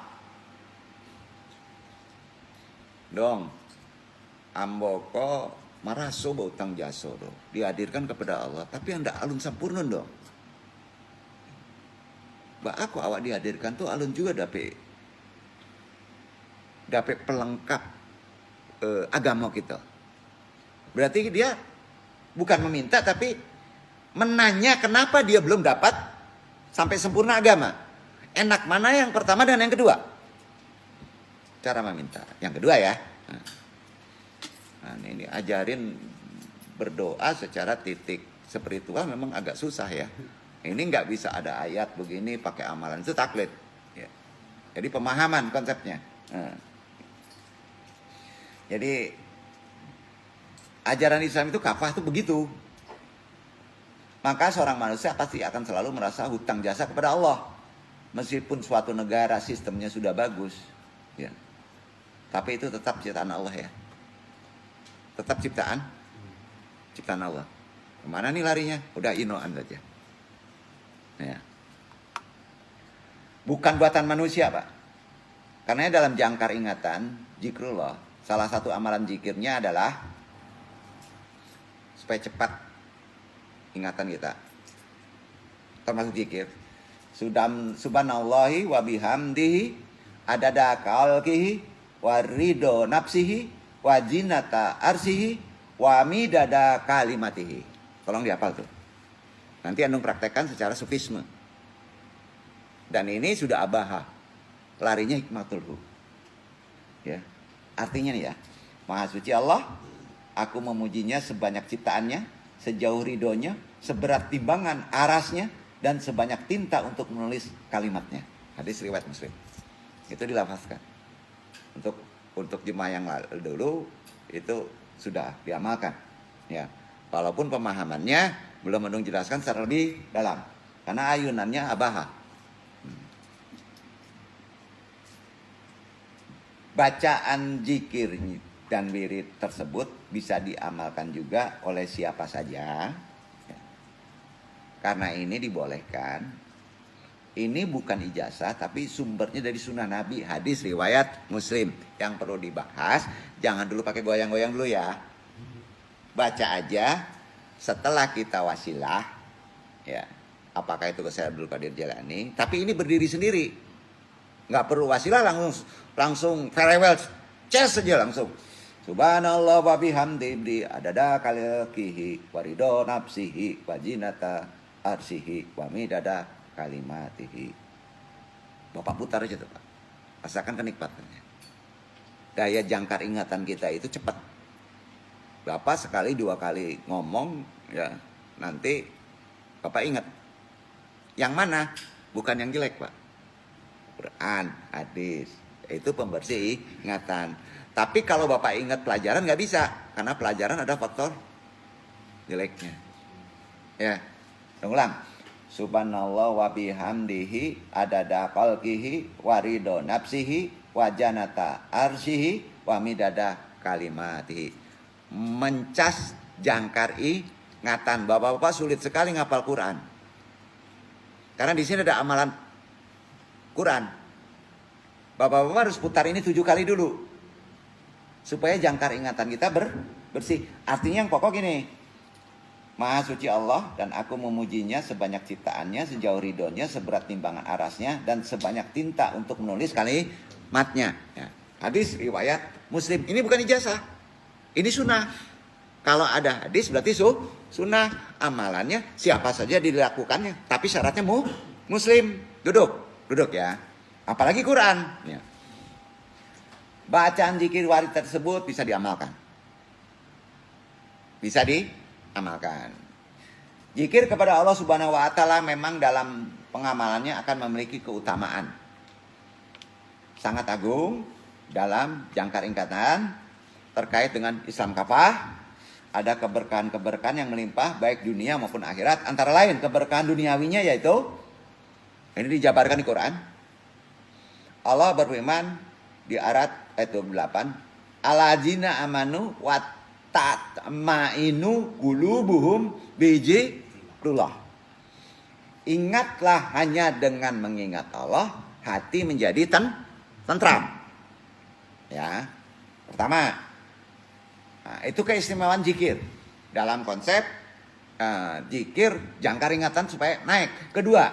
[SPEAKER 1] Dong. Amboko maraso utang jasa dong. Dihadirkan kepada Allah, tapi anda alun sampurna dong. Mbak aku awak dihadirkan tuh alun juga dapet pelengkap agama kita. Berarti dia bukan meminta tapi menanya kenapa dia belum dapat sampai sempurna agama. Enak mana yang pertama dan yang kedua? Cara meminta. Yang kedua ya. Nah, ini ajarin berdoa secara titik spiritual memang agak susah ya. Ini nggak bisa ada ayat begini pakai amalan, itu taklid. Ya. Jadi pemahaman konsepnya. Nah. Jadi ajaran Islam itu kafah itu begitu. Maka seorang manusia pasti akan selalu merasa hutang jasa kepada Allah. Meskipun suatu negara sistemnya sudah bagus. Ya. Tapi itu tetap ciptaan Allah ya. Tetap ciptaan Allah. Kemana nih larinya? Udah inoan saja. Ya. Bukan buatan manusia Pak. Karena dalam jangkar ingatan zikrullah, salah satu amalan zikirnya adalah supaya cepat ingatan kita. Termasuk zikir. Subhanallahi wa bihamdihi adada khalqihi wa ridho nafsihi wa zinata arsihi wa midada kalimatihi. Tolong dihafal tuh. Nanti andung praktekkan secara sufisme. Dan ini sudah abaha. Larinya hikmatul hu. Ya. Artinya nih ya. Maha suci Allah. Aku memujinya sebanyak ciptaannya. Sejauh ridhonya. Seberat timbangan arasnya. Dan sebanyak tinta untuk menulis kalimatnya. Hadis riwayat Muslim. Itu dilafazkan. Untuk jemaah yang dulu. Itu sudah diamalkan. Ya. Walaupun pemahamannya belum menjelaskan secara lebih dalam. Karena ayunannya abaha. Bacaan zikir dan wirid tersebut bisa diamalkan juga oleh siapa saja. Karena ini dibolehkan. Ini bukan ijazah tapi sumbernya dari sunnah Nabi. Hadis riwayat Muslim. Yang perlu dibahas. Jangan dulu pakai goyang-goyang dulu ya. Baca aja. Setelah kita wasilah, ya, apakah itu ke Syekh Abdul Qadir Jailani, tapi ini berdiri sendiri, nggak perlu wasilah langsung farewell, ces saja langsung. Subhanallah wa bihamdihi adada khalqihi wa ridho nafsihi wa zinata arsihi wa midada kalimatihi. Bapak putar aja tuh Pak, rasakan kenikmatannya. Daya jangkar ingatan kita itu cepat. Bapak sekali dua kali ngomong ya nanti Bapak ingat yang mana bukan yang jelek Pak. Quran, hadis itu pembersih ingatan. Tapi kalau Bapak ingat pelajaran nggak bisa karena pelajaran ada faktor jeleknya. Ya, ulang. Subhanallah wa bihamdihi adada khalqihi wa ridho nafsihi wa janata arsyihi wa midada kalimatihi. Mencas jangkar ingatan. Bapak-bapak sulit sekali ngapal Quran. Karena di sini ada amalan Quran. Bapak-bapak harus putar ini 7 kali dulu. Supaya jangkar ingatan kita bersih. Artinya yang pokok gini. Maha suci Allah dan aku memujinya sebanyak ciptaannya, sejauh ridhonya, seberat timbangan arasnya, dan sebanyak tinta untuk menulis kalimatnya. Ya. Hadis riwayat Muslim. Ini bukan ijazah. Ini sunnah. Kalau ada hadis berarti sunnah. Amalannya siapa saja dilakukannya. Tapi syaratnya muslim. Duduk ya. Apalagi Quran. Ya. bacaan zikir warid tersebut bisa diamalkan. Bisa diamalkan. Zikir kepada Allah Subhanahu wa taala memang dalam pengamalannya akan memiliki keutamaan sangat agung dalam jangkar ingkatan terkait dengan Islam kafah. Ada keberkahan-keberkahan yang melimpah baik dunia maupun akhirat. Antara lain keberkahan duniawinya yaitu ini dijabarkan di Quran. Allah berfirman di ayat 28, "Alladzina amanu wa tatma'inu qulubuhum bidzikrullah." Ingatlah hanya dengan mengingat Allah hati menjadi tentram. Ya. Pertama, nah, itu keistimewaan zikir dalam konsep zikir jangkar ingatan supaya naik. Kedua,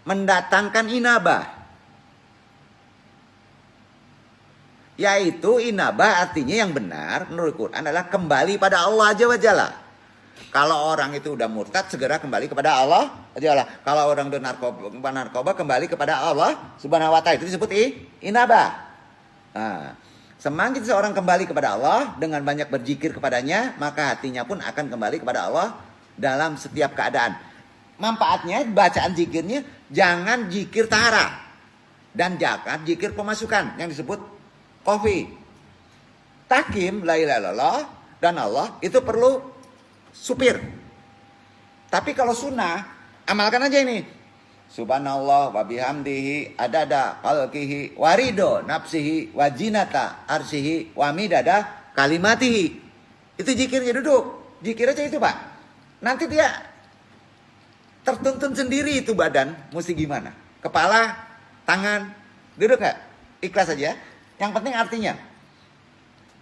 [SPEAKER 1] mendatangkan inabah. Yaitu inabah artinya yang benar menurut Quran adalah kembali pada Allah Azza wa Jalla. Kalau orang itu udah murtad segera kembali kepada Allah Azza wa Jalla. Kalau orang udah narkoba kembali kepada Allah Subhanahu wa taala. Itu disebut inabah. Nah, semakin seorang kembali kepada Allah dengan banyak berzikir kepadanya, maka hatinya pun akan kembali kepada Allah dalam setiap keadaan. Manfaatnya bacaan zikirnya jangan zikir tahara dan jangan zikir pemasukan yang disebut kofi. Takim la ilaha illallah dan Allah itu perlu supir. Tapi kalau sunnah amalkan aja ini. Subhanallah wa bihamdihi adada khalqihi warido nafsihi wa jinata arsihi wa midada kalimatihi. Itu zikirnya duduk. Zikir aja itu, Pak. Nanti dia tertuntun sendiri itu badan mesti gimana. Kepala, tangan, duduk gak? Ikhlas aja. Yang penting artinya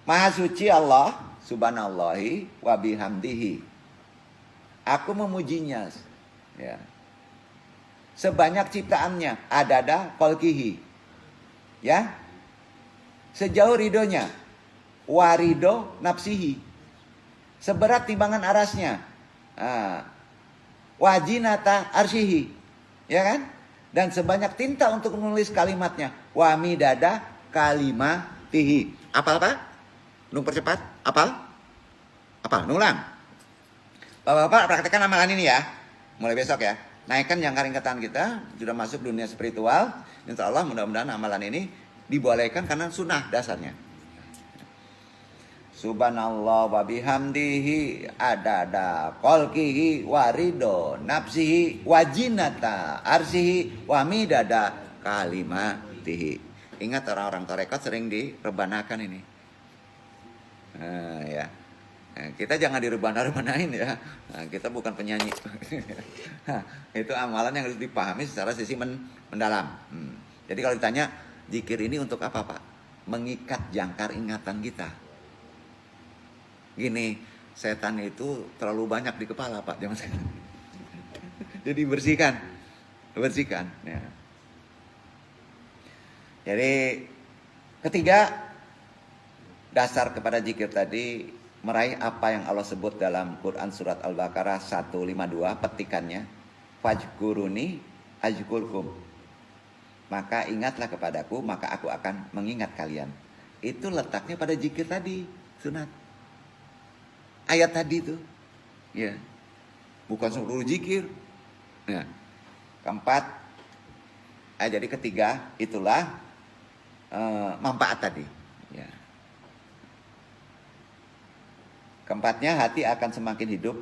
[SPEAKER 1] Maha suci Allah subhanallahi wa bihamdihi. Aku memujinya. Ya. Sebanyak ciptaannya adada khalqihi. Ya. Sejauh ridhonya. Warido nafsihi. Seberat timbangan arasnya. Wajinata arsihi. Ya kan? Dan sebanyak tinta untuk menulis kalimatnya. Wa midada kalimatihi. Apal apa? Nung percepat. Apal? Apal. Nulang. Bapak-bapak praktekkan amalan ini ya. Mulai besok ya. Naikkan jangkar ingkatan kita. Sudah masuk dunia spiritual. Insya Allah mudah-mudahan amalan ini dibolehkan karena sunnah dasarnya. Subhanallah wa bihamdihi adada khalqihi warido nafsihi wajinata arsihi wa midada kalimatihi. Ingat orang-orang tarekat sering direbanakan ini. Ya. Kita jangan direbana-rebanain ya. Kita bukan penyanyi. Itu amalan yang harus dipahami secara sisi mendalam. Jadi kalau ditanya, zikir ini untuk apa, Pak? Mengikat jangkar ingatan kita. Gini, setan itu terlalu banyak di kepala, Pak. Jangan setan. Jadi bersihkan. Ya. Jadi ketiga, dasar kepada zikir tadi meraih apa yang Allah sebut dalam Quran surat Al-Baqarah 152 petikannya, fajkuruni ajkurkum. Maka ingatlah kepadaku, maka aku akan mengingat kalian. Itu letaknya pada zikir tadi, sunat. Ayat tadi itu. Ya. Bukan seluruh zikir. Ya. Keempat, jadi ketiga itulah manfaat tadi. Ya. Keempatnya, hati akan semakin hidup.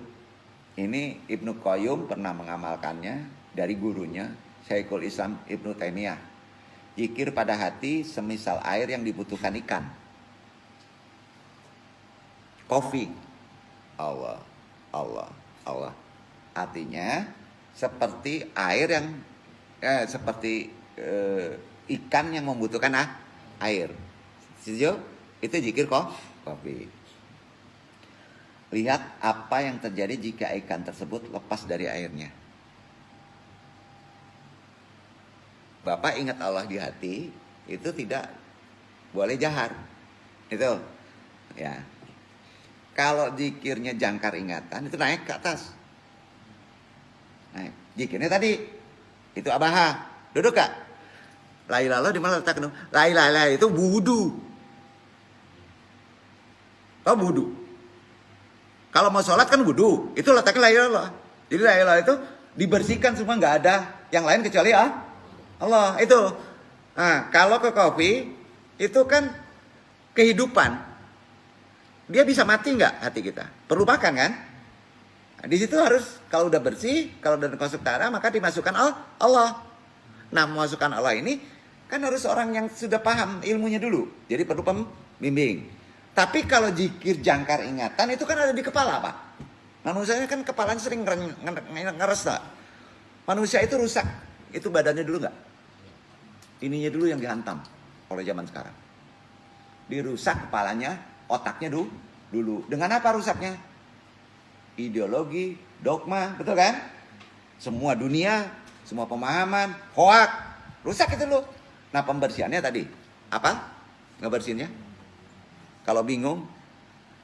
[SPEAKER 1] Ini Ibnu Qayyum pernah mengamalkannya dari gurunya Syekhul Islam Ibnu Taimiyah. Zikir pada hati semisal air yang dibutuhkan ikan. Kofi. Allah. Artinya seperti air yang seperti ikan yang membutuhkan air. Setuju? Itu zikir kofi. Lihat apa yang terjadi jika ikan tersebut lepas dari airnya. Bapak ingat Allah di hati, itu tidak boleh jahar. Itu. Ya. Kalau zikirnya jangkar ingatan, itu naik ke atas. Naik. Zikirnya tadi, itu abaha. Duduk Kak. La ilaha illallah di mana letak? La ilaha illallah itu wudu. Oh wudu. Kalau mau sholat kan wudu. Itu letaknya la ilaha illallah. Jadi la ilaha illallah itu dibersihkan semua, nggak ada yang lain kecuali Allah. Itu. Nah, kalau ke kopi itu kan kehidupan. Dia bisa mati nggak hati kita? Perlu makan kan? Nah, di situ harus kalau udah bersih, kalau udah masuk darah maka dimasukkan Allah. Nah, memasukkan Allah ini kan harus orang yang sudah paham ilmunya dulu. Jadi perlu pembimbing. Tapi kalau zikir jangkar ingatan itu kan ada di kepala, Pak. Manusianya kan kepalanya sering ngeres, tak? Manusia itu rusak. Itu badannya dulu nggak? Ininya dulu yang dihantam oleh zaman sekarang. Dirusak kepalanya, otaknya dulu. Dengan apa rusaknya? Ideologi, dogma, betul kan? Semua dunia, semua pemahaman, hoak, rusak itu loh. Nah, pembersihannya tadi apa? Ngebersihinnya? Kalau bingung,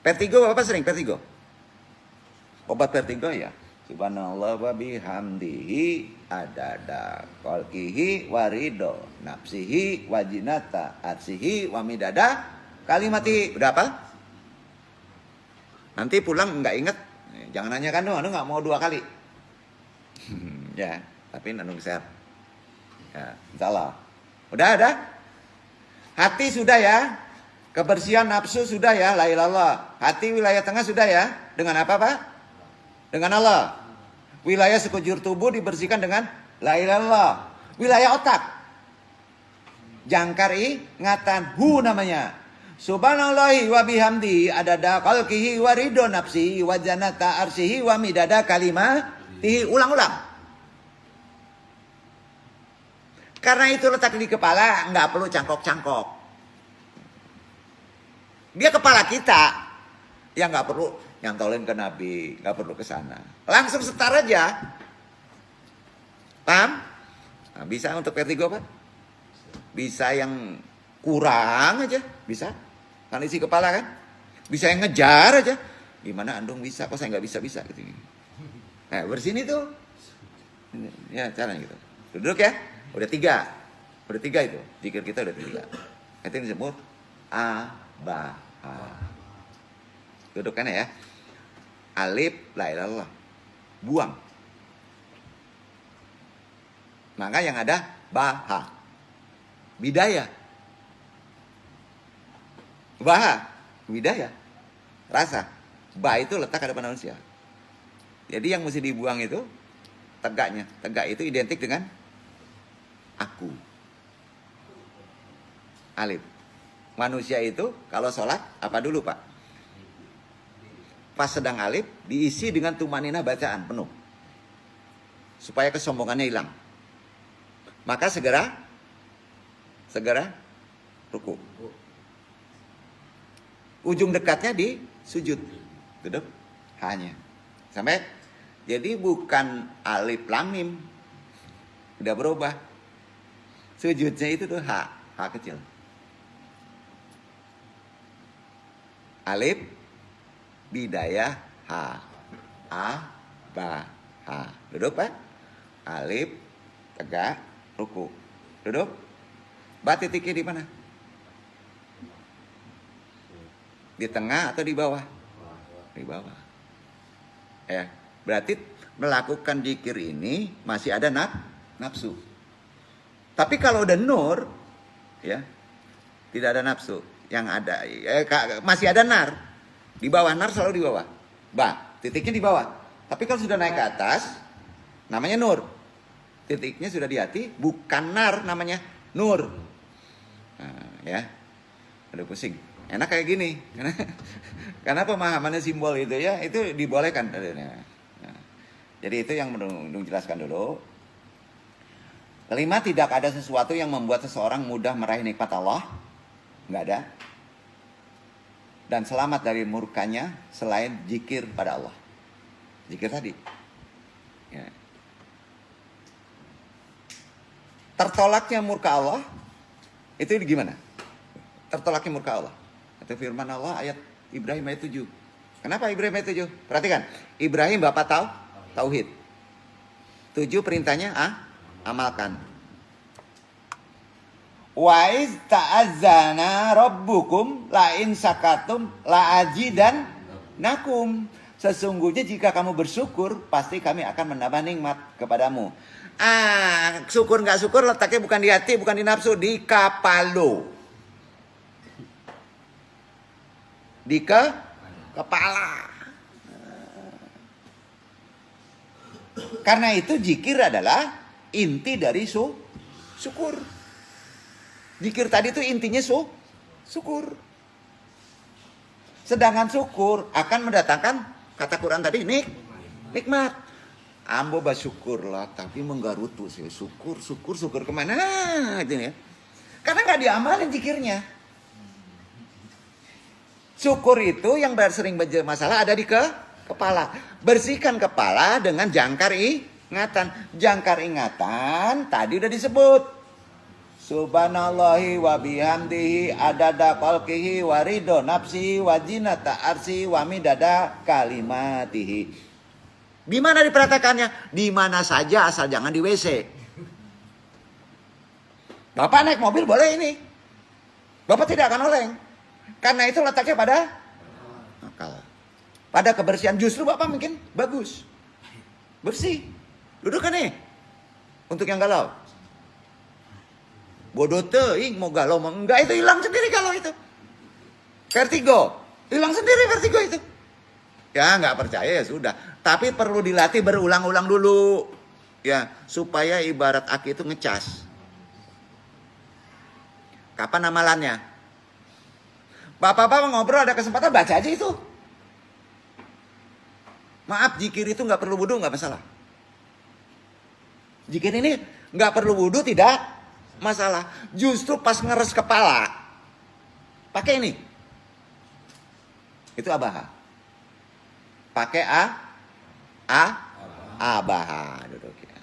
[SPEAKER 1] vertigo apa sering vertigo? Obat vertigo ya. Subhanallah wa bihamdihi adada khalqihi warido nafsihi wajinata atsihi wa midada kalimati. Udah apa? Nanti pulang nggak inget, jangan nanya kan, anu nggak mau 2 kali. Ya, tapi nanu sehat. Ya, insyaallah. Udah ada? Hati sudah ya. Kebersihan nafsu sudah ya, la ilaha illallah. Hati wilayah tengah sudah ya. Dengan apa, Pak? Dengan Allah. Wilayah sekujur tubuh dibersihkan dengan la ilaha illallah. Wilayah otak, jangkar ingatan, namanya. Subhanallahi wa bihamdi adada khalqihi wa ridho nafsihi wa janata arsihi wa midada kalimatihi. Ulang-ulang. Karena itu letak di kepala, nggak perlu cangkok-cangkok. Dia kepala kita, yang nggak perlu nyantolin ke Nabi, nggak perlu ke sana. Langsung setar aja. Paham? Nah, bisa untuk vertigo, Pak? Bisa yang kurang aja, bisa. Kan isi kepala kan? Bisa yang ngejar aja. Gimana Andung bisa? Kok saya nggak bisa gitu. Nah, bersihin itu. Ya, caranya gitu. Duduk ya. Udah 3. Udah 3 itu. Zikir kita udah 3. Itu disebut abaha. Duduk kan ya. Alif la ilaha illallah. Buang. Maka yang ada baha. Bidaya. Baha. Bidaya. Rasa. Ba itu letak ada pada manusia. Jadi yang mesti dibuang itu tegaknya. Tegak itu identik dengan aku. Alif. Manusia itu kalau sholat apa dulu, Pak? Pas sedang alif diisi dengan tumaninah bacaan penuh. Supaya kesombongannya hilang. Maka segera ruku. Ujung dekatnya di sujud. Duduk hanya. Sampai jadi bukan alif lam mim. Udah berubah. Sujudnya itu tuh ha kecil. Alif, bidayah, ha, a, ba, ha. Duduk, Pak. Alif, tegak, ruku. Duduk. Ba titiknya di mana? Di tengah atau di bawah? Di bawah. Ya, berarti melakukan zikir ini masih ada nafsu. Tapi kalau udah nur, ya, tidak ada nafsu. Yang ada masih ada nar. Di bawah nar selalu di bawah. Ba, titiknya di bawah. Tapi kalau sudah naik ke atas namanya nur. Titiknya sudah di hati, bukan nar, namanya nur. Nah, ya. Aduh pusing. Enak kayak gini. Karena pemahamannya simbol itu ya, itu dibolehkan. Nah, jadi itu yang menurut jelaskan dulu. Kelima, tidak ada sesuatu yang membuat seseorang mudah meraih nikmat Allah. Nggak ada. Dan selamat dari murkanya selain zikir pada Allah. Zikir tadi. Ya. Tertolaknya murka Allah itu gimana? Tertolaknya murka Allah. Itu firman Allah ayat Ibrahim ayat 7. Kenapa Ibrahim ayat 7? Perhatikan. Ibrahim bapak tauhid. 7 perintahnya amalkan. Wa iz ta'azzana rabbukum la in sakatum la ajidan nakum. Sesungguhnya jika kamu bersyukur, pasti kami akan menambah nikmat kepadamu. Syukur nggak syukur letaknya bukan di hati, bukan di nafsu, di kapalo. Di kepala. Karena itu zikir adalah inti dari syukur. Zikir tadi itu intinya syukur. Sedangkan syukur akan mendatangkan, kata Quran tadi, nikmat. Ambo bersyukurlah, tapi menggarutu sih. Syukur kemana? Gitu ya. Karena nggak diamalin zikirnya. Syukur itu yang sering bermasalah ada di kepala. Bersihkan kepala dengan jangkar ingatan. Jangkar ingatan tadi udah disebut. Subhanallahi wa bihamdihi adada khalqihi wa ridho nafsihi wa zinata arsy wa midada kalimatihi. Di mana diperhatikannya? Di mana saja asal jangan di WC. Bapak naik mobil boleh ini. Bapak tidak akan oleng. Karena itu letaknya pada akal. Pada kebersihan. Justru Bapak mungkin bagus. Bersih. Duduk kan nih. Untuk yang galau. Bodoh teing mau galau mau enggak, itu hilang sendiri galau itu. Vertigo. Hilang sendiri vertigo itu. Ya nggak percaya ya sudah. Tapi perlu dilatih berulang-ulang dulu. Ya, supaya ibarat aki itu ngecas. Kapan amalannya? Bapak-bapak ngobrol ada kesempatan baca aja itu. Maaf, zikir itu nggak perlu wudu, nggak masalah. Zikir ini nggak perlu wudu tidak masalah. Justru pas ngeres kepala, pakai ini. Itu abaha. Pakai abaha. Duduk ya.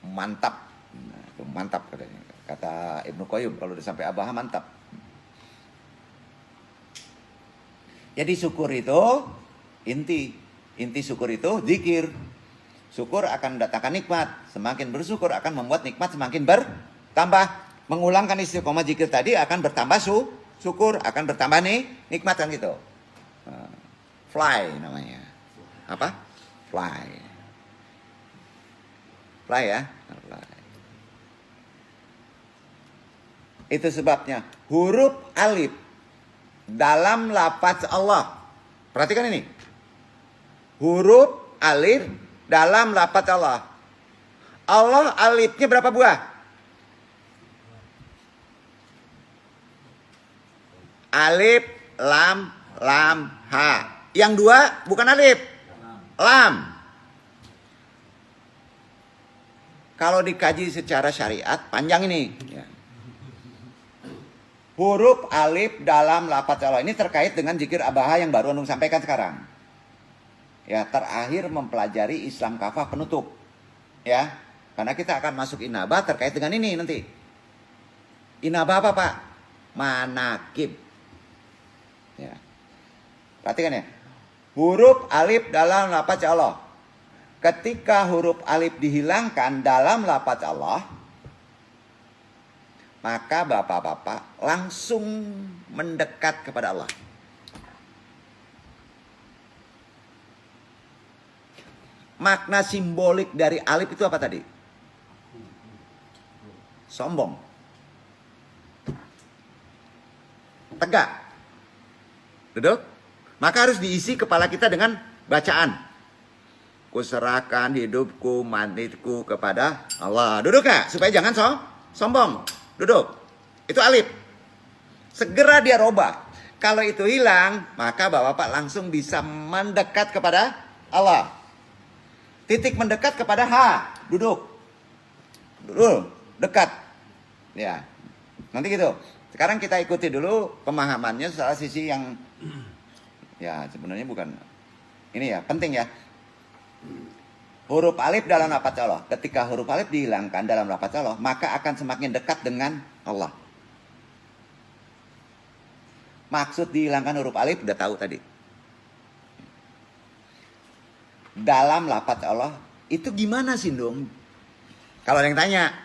[SPEAKER 1] Mantap. Nah, itu mantap katanya. Kata Ibnu Qayyim, kalau udah sampai abaha mantap. Jadi syukur itu inti syukur itu zikir. Syukur akan mendatangkan nikmat. Semakin bersyukur akan membuat nikmat semakin bertambah. Mengulangkan istiqomah zikir tadi akan bertambah syukur, akan bertambah nikmat kan gitu. Fly namanya. Apa? Fly ya. Fly. Itu sebabnya huruf alif dalam lafaz Allah. Perhatikan ini. Huruf alif dalam lafaz Allah. Allah alifnya berapa buah? Alif, lam, ha. Yang dua bukan alif. Lam. Kalau dikaji secara syariat panjang ini. Ya. Huruf alif dalam lafaz Allah ini terkait dengan zikir abaha yang baru Anung sampaikan sekarang. Ya, terakhir mempelajari Islam kafah penutup. Ya, karena kita akan masuk inabah terkait dengan ini nanti. Inabah apa, Pak? Manakib. Ya. Perhatikan ya. Huruf alif dalam lafaz Allah. Ketika huruf alif dihilangkan dalam lafaz Allah, maka bapak-bapak langsung mendekat kepada Allah. Makna simbolik dari alif itu apa tadi? Sombong. Tegak. Duduk. Maka harus diisi kepala kita dengan bacaan. Kuserahkan hidupku, matiku kepada Allah. Duduk gak? Supaya jangan sombong. Duduk. Itu alif. Segera dia robah. Kalau itu hilang, maka bapak-bapak langsung bisa mendekat kepada Allah. Titik mendekat kepada ha. Duduk. Duduk. Dekat. Ya. Nanti gitu. Sekarang kita ikuti dulu pemahamannya secara sisi yang ya sebenarnya bukan ini ya, penting ya. Huruf alif dalam lafaz Allah. Ketika huruf alif dihilangkan dalam lafaz Allah, maka akan semakin dekat dengan Allah. Maksud dihilangkan huruf alif udah tahu tadi. Dalam lafaz Allah itu gimana sih dong? Kalau ada yang tanya,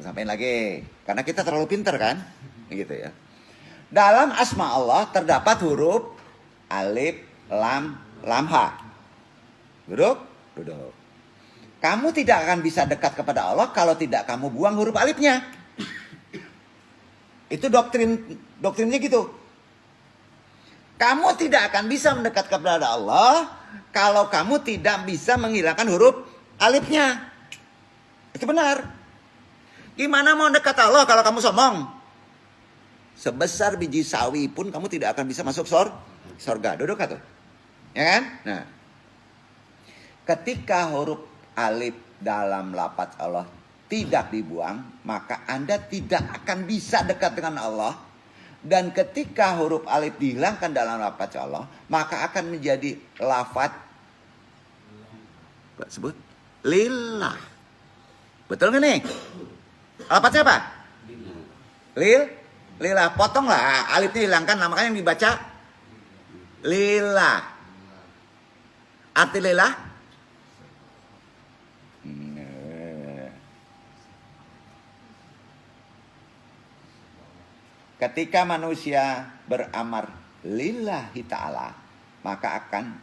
[SPEAKER 1] sampaikan lagi. Karena kita terlalu pinter kan? Gitu ya. Dalam asma Allah terdapat huruf alif, lam, ha. Duduk? Duduk. Kamu tidak akan bisa dekat kepada Allah kalau tidak kamu buang huruf alifnya. Itu doktrinnya gitu. Kamu tidak akan bisa mendekat kepada Allah kalau kamu tidak bisa menghilangkan huruf alifnya. Itu benar. Gimana mau dekat Allah kalau kamu sombong? Sebesar biji sawi pun kamu tidak akan bisa masuk surga. Duduk atau? Ya kan? Nah. Ketika huruf alif dalam lafaz Allah tidak dibuang, maka Anda tidak akan bisa dekat dengan Allah. Dan ketika huruf alif dihilangkan dalam lafaz Allah, maka akan menjadi lafaz sebut lillah. Betul nggak nih? Lafaznya apa? Lillah. Potonglah alifnya, hilangkan, makanya yang dibaca lillah. Arti lillah? Ketika manusia beramar lillahi ta'ala, maka akan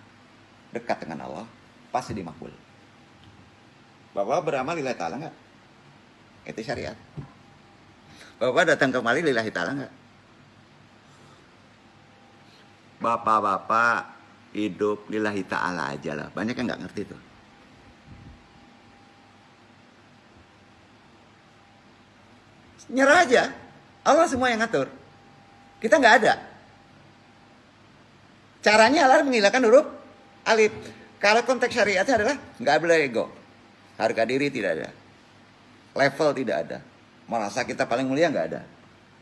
[SPEAKER 1] dekat dengan Allah, pasti dimakbul. Bapak beramal lillahi ta'ala enggak? Itu syariat. Bapak datang kemari lillahi ta'ala enggak? Bapak-bapak hidup lillahi ta'ala aja lah. Banyak yang enggak ngerti tuh. Nyerah aja. Allah semua yang ngatur. Kita nggak ada. Caranya adalah menghilangkan huruf alif. Kalau konteks syariatnya adalah nggak boleh ego. Harga diri tidak ada. Level tidak ada. Merasa kita paling mulia nggak ada.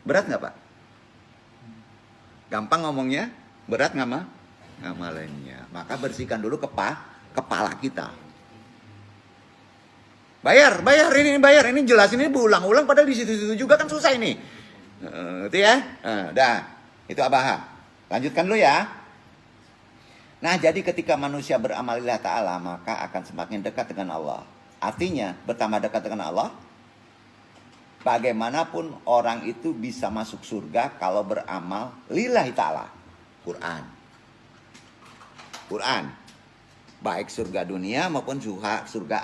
[SPEAKER 1] Berat nggak Pak? Gampang ngomongnya, berat nggak mah? Ngamalannya. Maka bersihkan dulu kepala kita. Bayar, ini jelas, ini berulang-ulang padahal di situ-situ juga kan susah ini. Itu ya. Dah, itu abaha. Lanjutkan dulu ya. Nah, jadi ketika manusia beramal lillah ta'ala, maka akan semakin dekat dengan Allah. Artinya, bertambah dekat dengan Allah, bagaimanapun orang itu bisa masuk surga kalau beramal lillahi ta'ala. Quran. Baik surga dunia maupun surga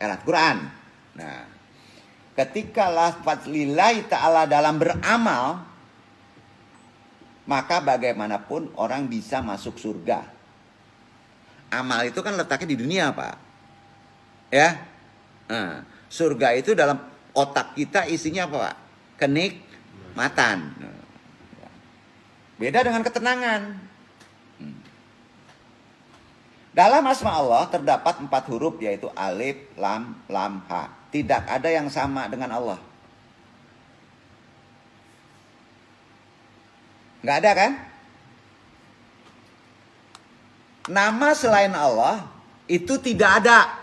[SPEAKER 1] akhirat. Quran. Nah, ketika lafaz lillahi ta'ala dalam beramal, maka bagaimanapun orang bisa masuk surga. Amal itu kan letaknya di dunia Pak. Ya. Nah, surga itu dalam otak kita isinya apa Pak? Kenikmatan. Beda dengan ketenangan. Dalam asma Allah terdapat 4 huruf, yaitu alif, lam, ha. Tidak ada yang sama dengan Allah. Nggak ada kan? Nama selain Allah itu tidak ada.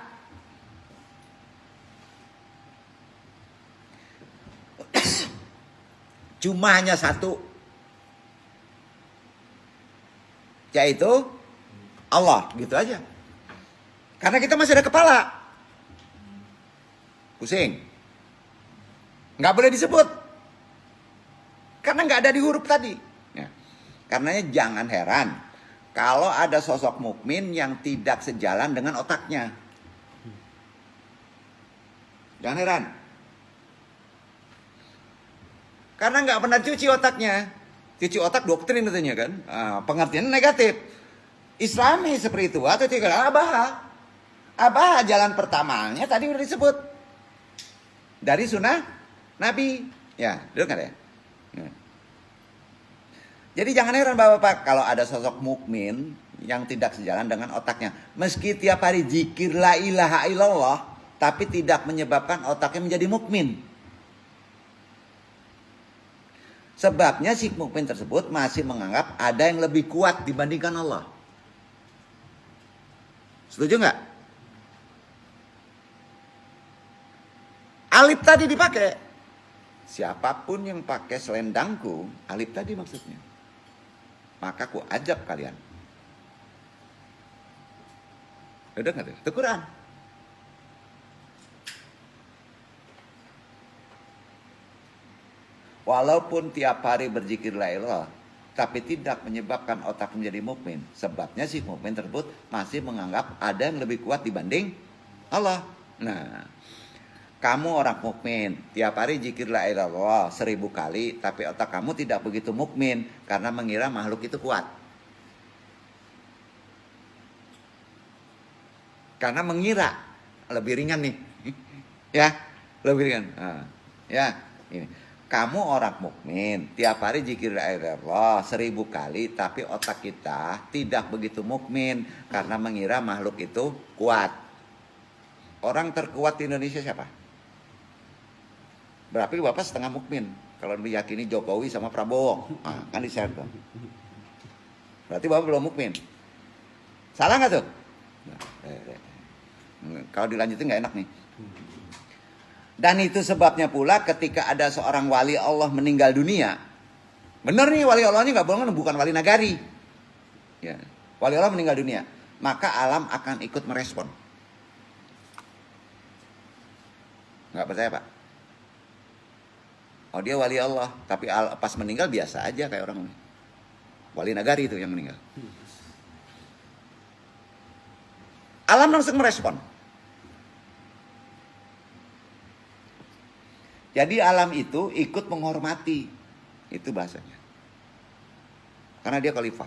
[SPEAKER 1] Cuma hanya satu. Yaitu Allah, gitu aja. Karena kita masih ada kepala. Pusing. Nggak boleh disebut. Karena nggak ada di huruf tadi. Ya. Karenanya jangan heran kalau ada sosok mukmin yang tidak sejalan dengan otaknya. Jangan heran. Karena nggak pernah cuci otaknya. Cuci otak doktrin katanya kan. Pengertian negatif. Islami seperti itu atau tidak? Abaha jalan pertamanya tadi udah disebut. Dari sunnah Nabi. Ya, dengar ya. Jadi jangan heran Bapak-bapak kalau ada sosok mukmin yang tidak sejalan dengan otaknya. Meski tiap hari zikir la ilaha illallah, tapi tidak menyebabkan otaknya menjadi mukmin. Sebabnya si mukmin tersebut masih menganggap ada yang lebih kuat dibandingkan Allah. Setuju nggak? Alif tadi dipakai. Siapapun yang pakai selendangku, alif tadi maksudnya. Maka ku ajab kalian. Udah nggak tuh? Itu Quran. walaupun tiap hari berzikir la ilallah, tapi tidak menyebabkan otak menjadi mukmin. Sebabnya si mukmin tersebut masih menganggap ada yang lebih kuat dibanding Allah. Nah, kamu orang mukmin, tiap hari zikir la ilaha illallah 1000 kali, tapi otak kamu tidak begitu mukmin karena mengira makhluk itu kuat. Karena mengira lebih ringan nih. Ya, lebih ringan. Nah, ya, ini. Kamu orang mukmin, tiap hari zikir la ilaha illallah 1000 kali, tapi otak kita tidak begitu mukmin karena mengira makhluk itu kuat. Orang terkuat di Indonesia siapa? Berarti Bapak setengah mukmin kalau diyakini Jokowi sama Prabowo. Nah, kan di-share tuh. Berarti Bapak belum mukmin. Salah nggak tuh? Kalau dilanjutin nggak enak nih. Dan itu sebabnya pula ketika ada seorang wali Allah meninggal dunia. Benar nih, wali Allah ini nggak bohong, bukan wali nagari. Ya, wali Allah meninggal dunia, maka alam akan ikut merespon. Nggak percaya Pak? Oh dia wali Allah, tapi pas meninggal biasa aja kayak orang wali nagari itu yang meninggal. Alam langsung merespon. Jadi alam itu ikut menghormati. Itu bahasanya. Karena dia khalifah.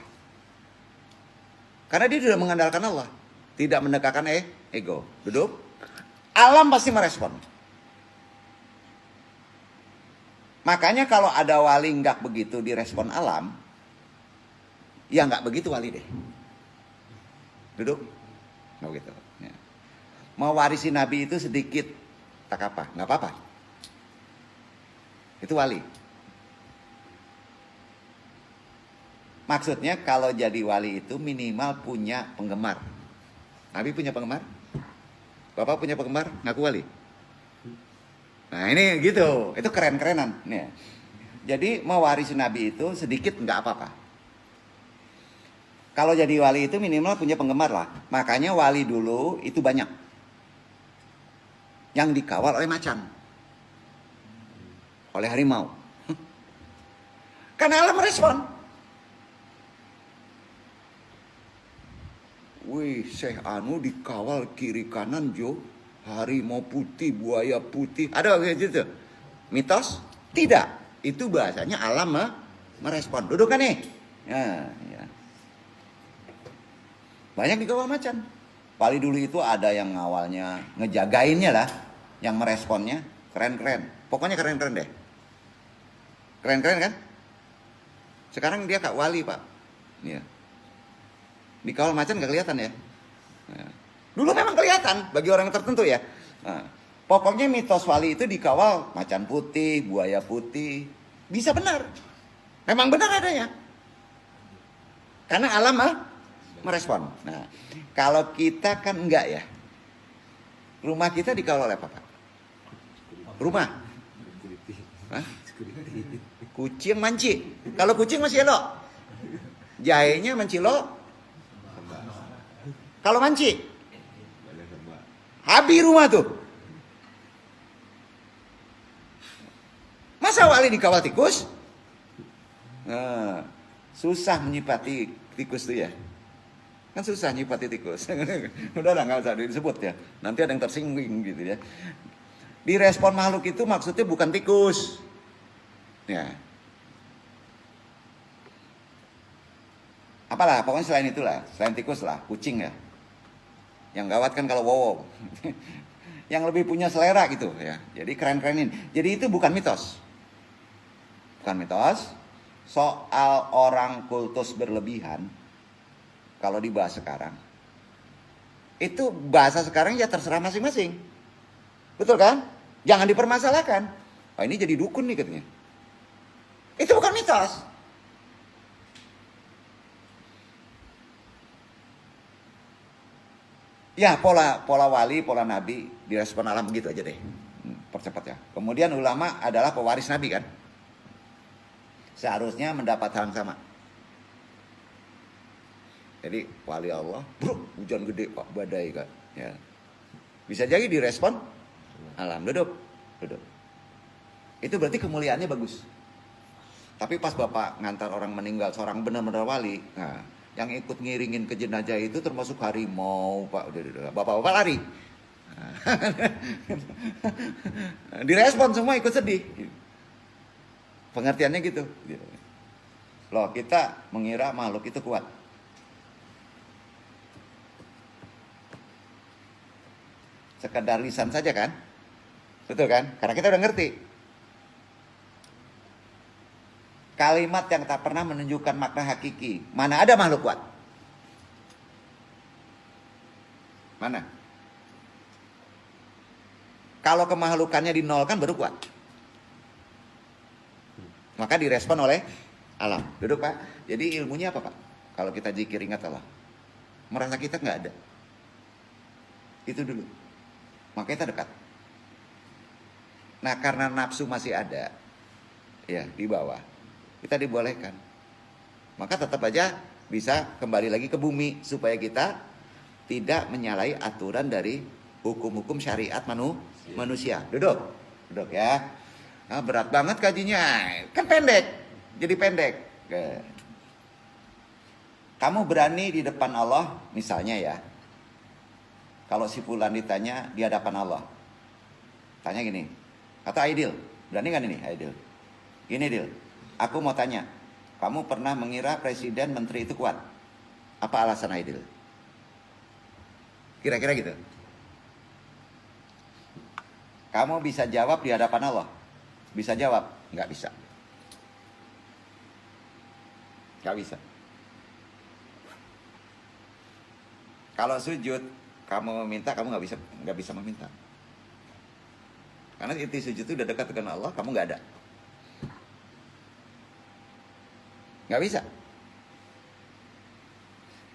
[SPEAKER 1] Karena dia sudah mengandalkan Allah. Tidak mendekatkan ego. Duduk. Alam pasti merespon. Makanya kalau ada wali nggak begitu direspon alam, ya nggak begitu wali deh. Duduk. Nggak begitu. Ya. Mau warisi Nabi itu sedikit. Tak apa. Nggak apa-apa. Itu wali. Maksudnya kalau jadi wali itu minimal punya penggemar. Nabi punya penggemar? Bapak punya penggemar? Ngaku wali? Nah ini gitu. Itu keren-kerenan. Nih. Jadi mewarisi Nabi itu sedikit nggak apa-apa. Kalau jadi wali itu minimal punya penggemar lah. Makanya wali dulu itu banyak. Yang dikawal oleh macan. Oleh harimau. Karena alam merespon. Wih, Syekh Anu dikawal kiri kanan Jo. Harimau putih, buaya putih. Ada gitu? Mitos? Tidak. Itu bahasanya alam merespon. Duduk kan nih? Ya. Banyak dikawal macan. Wali dulu itu ada yang ngawalnya, ngejagainnya lah. Yang meresponnya keren-keren. Pokoknya keren-keren deh. Keren-keren kan? Sekarang dia kak wali Pak. Ya. Dikawal macan gak kelihatan ya. Nah. Dulu memang kelihatan bagi orang tertentu ya. Nah. Pokoknya mitos wali itu dikawal macan putih, buaya putih. Bisa benar. Memang benar adanya. Karena alam merespon. Nah, kalau kita kan enggak ya. Rumah kita dikawal oleh apa Pak? Rumah. Hah? Kucing manci. Kalau kucing masih elok. Jahenya mencilok. Kalau manci. Habis rumah tuh. Masa wali dikawal tikus? Nah, susah menyipati tikus tuh ya. Kan susah nyipati tikus. Udah lah gak usah disebut ya. Nanti ada yang tersinggung gitu ya. Direspon makhluk itu maksudnya bukan tikus. Ya. Apalah, pokoknya selain itulah, selain tikus lah, kucing ya. Yang gawat kan kalau wow. Yang lebih punya selera gitu ya. Jadi keren-kerenin. Jadi itu bukan mitos. Bukan mitos. Soal orang kultus berlebihan, kalau dibahas sekarang, itu bahasa sekarang ya terserah masing-masing. Betul kan? Jangan dipermasalahkan. Oh ini jadi dukun nih katanya. Itu bukan mitos. Ya pola wali, pola nabi direspon alam begitu aja deh. Percepat ya. Kemudian ulama adalah pewaris nabi kan. Seharusnya mendapat hal yang sama. Jadi wali Allah, bro, hujan gede Pak, badai kan. Ya. Bisa jadi direspon alam. Duduk. Itu berarti kemuliaannya bagus. Tapi pas Bapak ngantar orang meninggal, seorang benar-benar wali, nah, yang ikut ngiringin ke jenazah itu termasuk harimau, Pak. Bapak-bapak lari. Nah, direspon semua ikut sedih. Pengertiannya gitu. Loh, kita mengira makhluk itu kuat. Sekedar lisan saja kan? Betul kan? Karena kita udah ngerti. Kalimat yang tak pernah menunjukkan makna hakiki. Mana ada makhluk kuat? Mana? Kalau kemakhlukannya dinolkan baru kuat. Maka direspon oleh alam. Duduk Pak. Jadi ilmunya apa Pak? Kalau kita zikir ingat Allah. Merasa kita nggak ada. Itu dulu. Maka kita dekat. Nah karena nafsu masih ada. Ya di bawah. Kita dibolehkan. Maka tetap aja bisa kembali lagi ke bumi. Supaya kita tidak menyalahi aturan dari hukum-hukum syariat manusia. Duduk. Duduk ya. Nah, berat banget kajinya. Kan pendek. Jadi pendek. Kamu berani di depan Allah. Misalnya ya. Kalau si Fulan ditanya di hadapan Allah. Tanya gini. Kata Aidil. Berani kan ini Aidil? Gini Dil. Aku mau tanya, kamu pernah mengira presiden menteri itu kuat? Apa alasan Aidil? Kira-kira gitu. Kamu bisa jawab di hadapan Allah? Bisa jawab? Nggak bisa. Nggak bisa. Kalau sujud, kamu meminta, kamu nggak bisa meminta. Karena inti sujud itu udah dekat dengan Allah, kamu nggak ada. Nggak bisa.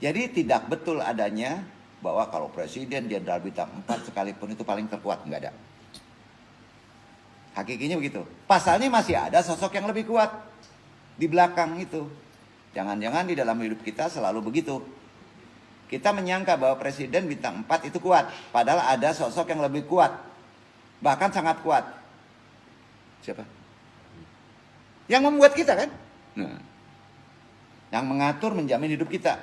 [SPEAKER 1] Jadi tidak betul adanya bahwa kalau presiden jenderal bintang 4 sekalipun itu paling terkuat. Nggak ada. Hakikinya begitu. Pasalnya masih ada sosok yang lebih kuat di belakang itu. Jangan-jangan di dalam hidup kita selalu begitu. Kita menyangka bahwa presiden bintang 4 itu kuat. Padahal ada sosok yang lebih kuat. Bahkan sangat kuat. Siapa? Yang membuat kita kan? Nah. Yang mengatur, menjamin hidup kita.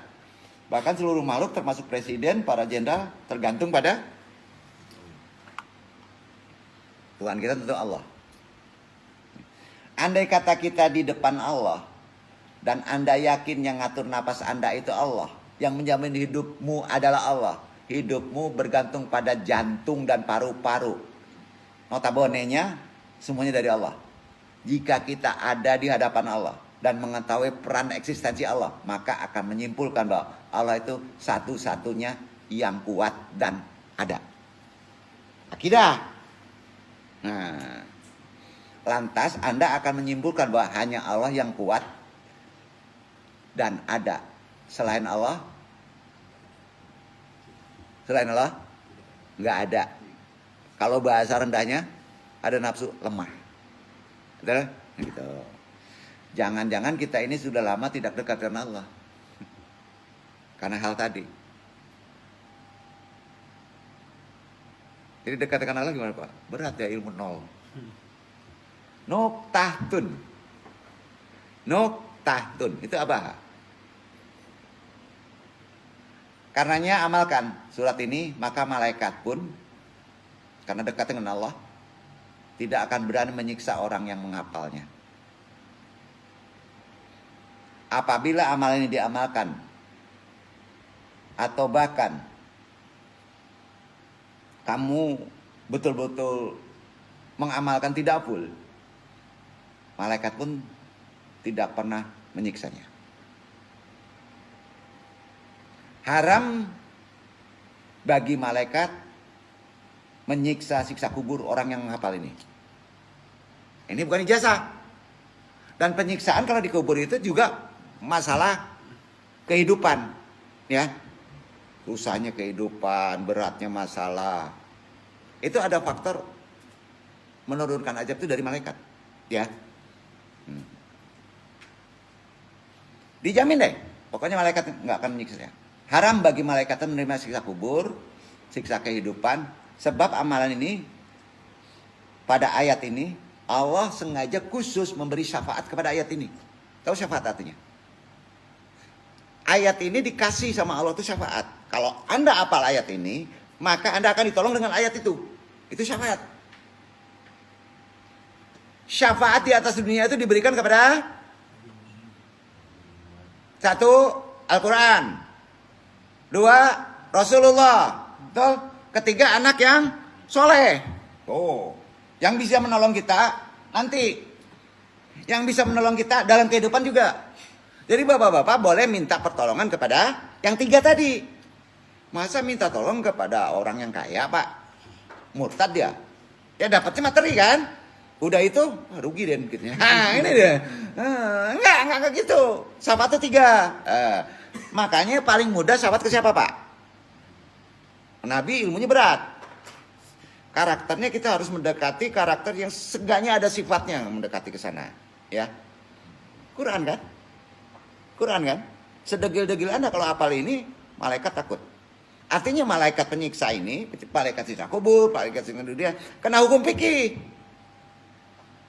[SPEAKER 1] Bahkan seluruh makhluk termasuk presiden, para jenderal tergantung pada Tuhan kita, tentu Allah. Andai kata kita di depan Allah dan Anda yakin yang ngatur napas Anda itu Allah, yang menjamin hidupmu adalah Allah, hidupmu bergantung pada jantung dan paru-paru. Notabene-nya semuanya dari Allah. Jika kita ada di hadapan Allah dan mengetahui peran eksistensi Allah, maka akan menyimpulkan bahwa Allah itu satu-satunya yang kuat dan ada. Akidah. Nah, lantas Anda akan menyimpulkan bahwa hanya Allah yang kuat dan ada. Selain Allah nggak ada. Kalau bahasa rendahnya ada nafsu lemah. Betul? Gitu. Jangan-jangan kita ini sudah lama tidak dekat dengan Allah. Karena hal tadi. Jadi dekat dengan Allah gimana Pak? Berat ya ilmu nol. Nuktahtun. Nuktahtun. Itu apa? Karenanya amalkan surat ini, maka malaikat pun, karena dekat dengan Allah, tidak akan berani menyiksa orang yang menghafalnya. Apabila amal ini diamalkan, atau bahkan kamu betul-betul mengamalkan tidak full, malaikat pun tidak pernah menyiksanya. Haram bagi malaikat menyiksa siksa kubur orang yang menghafal ini. Ini bukan ijazah. Dan penyiksaan kalau di kubur itu juga masalah kehidupan, ya, susahnya kehidupan, beratnya masalah. Itu ada faktor menurunkan azab itu dari malaikat, ya. Dijamin deh, pokoknya malaikat nggak akan menyiksa. Haram bagi malaikat menerima siksa kubur, siksa kehidupan, sebab amalan ini pada ayat ini Allah sengaja khusus memberi syafaat kepada ayat ini. Tahu syafaat artinya? Ayat ini dikasih sama Allah itu syafaat. Kalau Anda hafal ayat ini, maka Anda akan ditolong dengan ayat itu. Itu syafaat. Syafaat di atas dunia itu diberikan kepada satu, Al-Quran. Dua, Rasulullah. Betul? Ketiga, anak yang soleh. Oh, yang bisa menolong kita nanti. Yang bisa menolong kita dalam kehidupan juga. Jadi bapak-bapak boleh minta pertolongan kepada yang tiga tadi. Masa minta tolong kepada orang yang kaya, Pak? Murtad dia. Ya dapatnya materi kan? Udah itu rugi deh mungkin. Nah, ini dia. Enggak gitu. Syafaat itu tiga. Makanya paling mudah syafaat ke siapa, Pak? Nabi ilmunya berat. Karakternya kita harus mendekati karakter yang seenggaknya ada sifatnya mendekati ke sana, ya. Quran kan? Quran kan? Sedegil-degil Anda kalau hafal ini, malaikat takut. Artinya malaikat penyiksa ini, malaikat siksa kubur, malaikat siksa dunia, kena hukum fikih.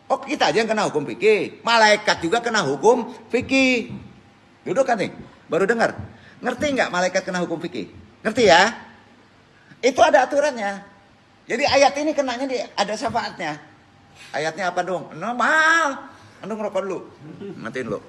[SPEAKER 1] Oh, kita aja yang kena hukum fikih. Malaikat juga kena hukum fikih. Duduk kan nih? Baru dengar. Ngerti nggak malaikat kena hukum fikih? Ngerti ya? Itu ada aturannya. Jadi ayat ini kenanya ada syafaatnya. Ayatnya apa dong? Normal. Anda ngerokok dulu. Matiin lo.